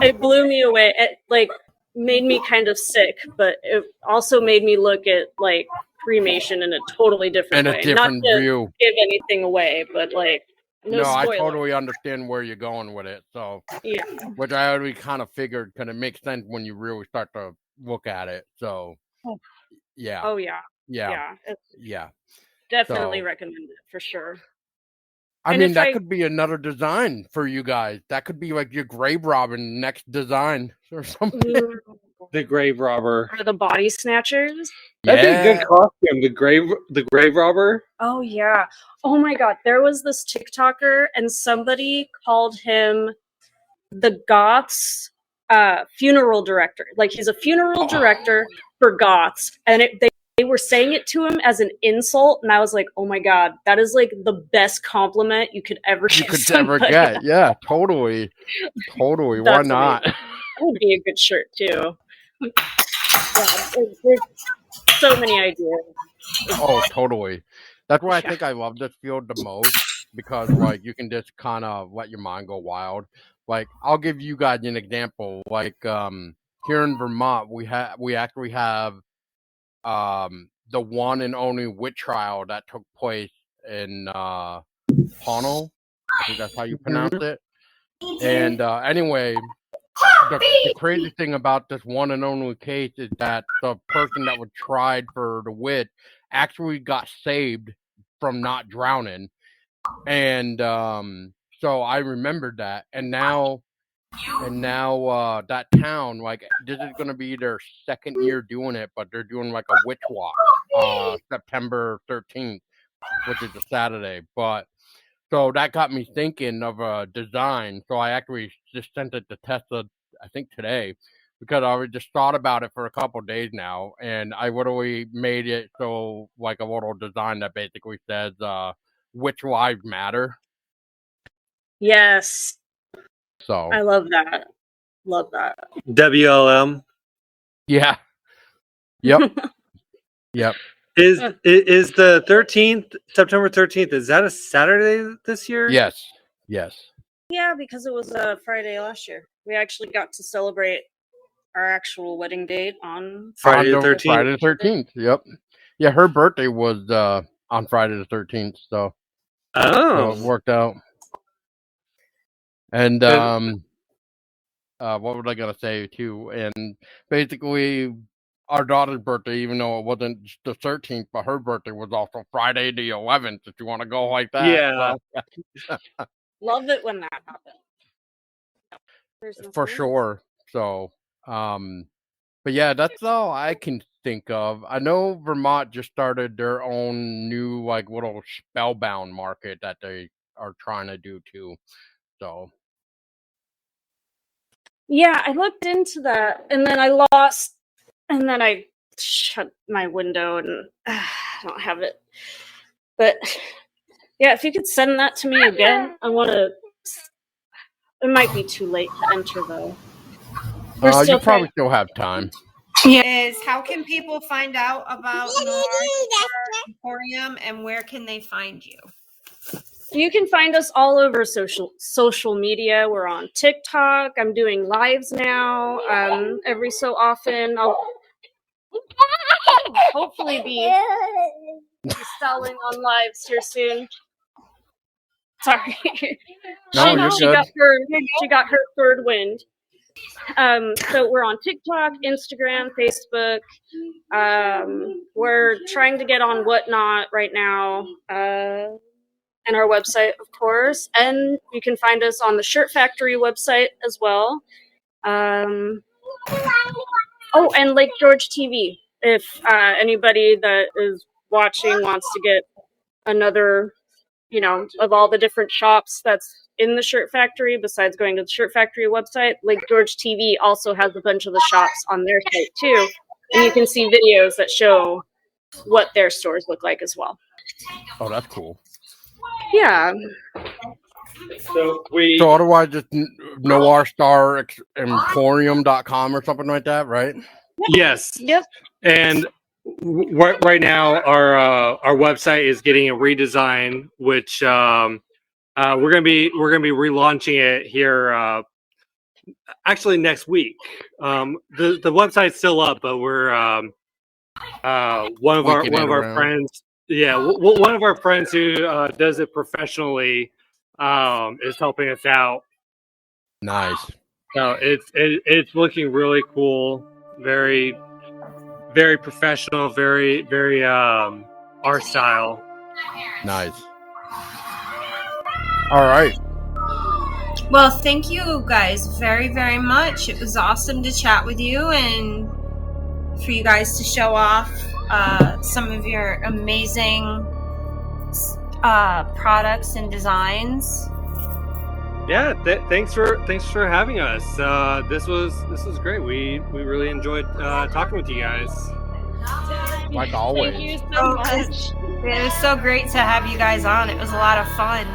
Speaker 3: it blew me away. It like made me kind of sick, but it also made me look at like cremation in a totally different way.
Speaker 2: Different
Speaker 3: Not to
Speaker 2: view.
Speaker 3: Give anything away, but like no
Speaker 2: I totally understand where you're going with it. So
Speaker 3: yeah,
Speaker 2: which I already kind of figured because it makes sense when you really start to look at it. So yeah.
Speaker 3: Oh yeah. Definitely recommend it for sure.
Speaker 2: I mean, that could be another design for you guys. That could be like your grave robin next design or something.
Speaker 4: The grave robber.
Speaker 3: Or the body snatchers.
Speaker 4: That'd be a good costume. The grave robber.
Speaker 3: Oh yeah. Oh my god. There was this TikToker and somebody called him the Goths funeral director. Like he's a funeral director for Goths. And they were saying it to him as an insult, and I was like, "Oh my god, that is like the best compliment you could ever
Speaker 2: get." Yeah, totally. Why not?
Speaker 3: That would be a good shirt too. Yeah, there's so many ideas.
Speaker 2: Oh, totally. That's why I think I love this field the most, because like you can just kind of let your mind go wild. Like I'll give you guys an example. Like here in Vermont, we actually have the one and only witch trial that took place in Pono. I think that's how you pronounce it. And anyway, the crazy thing about this one and only case is that the person that was tried for the witch actually got saved from not drowning. And so I remembered that. And now that town, like, this is going to be their second year doing it, but they're doing like a witch walk September 13th, which is a Saturday. But so that got me thinking of a design. So I actually just sent it to Tessa, I think today, because I just thought about it for a couple of days now, and I literally made it so like a little design that basically says "Which lives matter."
Speaker 3: Yes.
Speaker 2: So
Speaker 3: I love that. Love that.
Speaker 4: WLM.
Speaker 2: Yeah. Yep. Yep.
Speaker 4: Is the 13th, September 13th, is that a Saturday this year?
Speaker 2: Yes. Yes.
Speaker 3: Yeah, because it was a Friday last year. We actually got to celebrate our actual wedding date on
Speaker 4: Friday the 13th.
Speaker 2: Friday the 13th. Yep. Yeah, her birthday was on Friday the 13th, so it worked out. And what was I gonna say too? And basically, our daughter's birthday, even though it wasn't the 13th, but her birthday was also Friday the 11th. If you want to go like that,
Speaker 4: yeah.
Speaker 3: So. Love it when that happens.
Speaker 2: For sure. So, but yeah, that's all I can think of. I know Vermont just started their own new like little spellbound market that they are trying to do too. So.
Speaker 3: Yeah, I looked into that, and then I lost, and then I shut my window, and I don't have it. But yeah, if you could send that to me again, I want to. It might be too late to enter though.
Speaker 2: You probably still have time.
Speaker 1: Is how can people find out about Noir Emporium, and where can they find you?
Speaker 3: You can find us all over social media. We're on TikTok. I'm doing lives now. Every so often, I'll hopefully be selling on lives here soon. Sorry,
Speaker 2: no,
Speaker 3: she got her third wind. So we're on TikTok, Instagram, Facebook. We're trying to get on Whatnot right now. And our website, of course, and you can find us on the Shirt Factory website as well. And Lake George TV. If anybody that is watching wants to get another, of all the different shops that's in the Shirt Factory, besides going to the Shirt Factory website, Lake George TV also has a bunch of the shops on their site too, and you can see videos that show what their stores look like as well.
Speaker 2: Oh, that's cool.
Speaker 3: Yeah.
Speaker 4: So
Speaker 2: otherwise just noirstar.emporium.com or something like that, right?
Speaker 4: Yes.
Speaker 3: Yep.
Speaker 4: And right now our website is getting a redesign, which we're gonna be relaunching it here actually next week. The website's still up, but we're one of our friends. Yeah, one of our friends who does it professionally is helping us out.
Speaker 2: Nice.
Speaker 4: So it's looking really cool, very very professional, very very our style.
Speaker 2: Nice. All right.
Speaker 1: Well, thank you guys very, very much. It was awesome to chat with you and for you guys to show off some of your amazing products and designs.
Speaker 4: Yeah, thanks for having us. This was great. We really enjoyed talking with you guys.
Speaker 2: Like always.
Speaker 3: Thank you so much.
Speaker 1: It was so great to have you guys on. It was a lot of fun.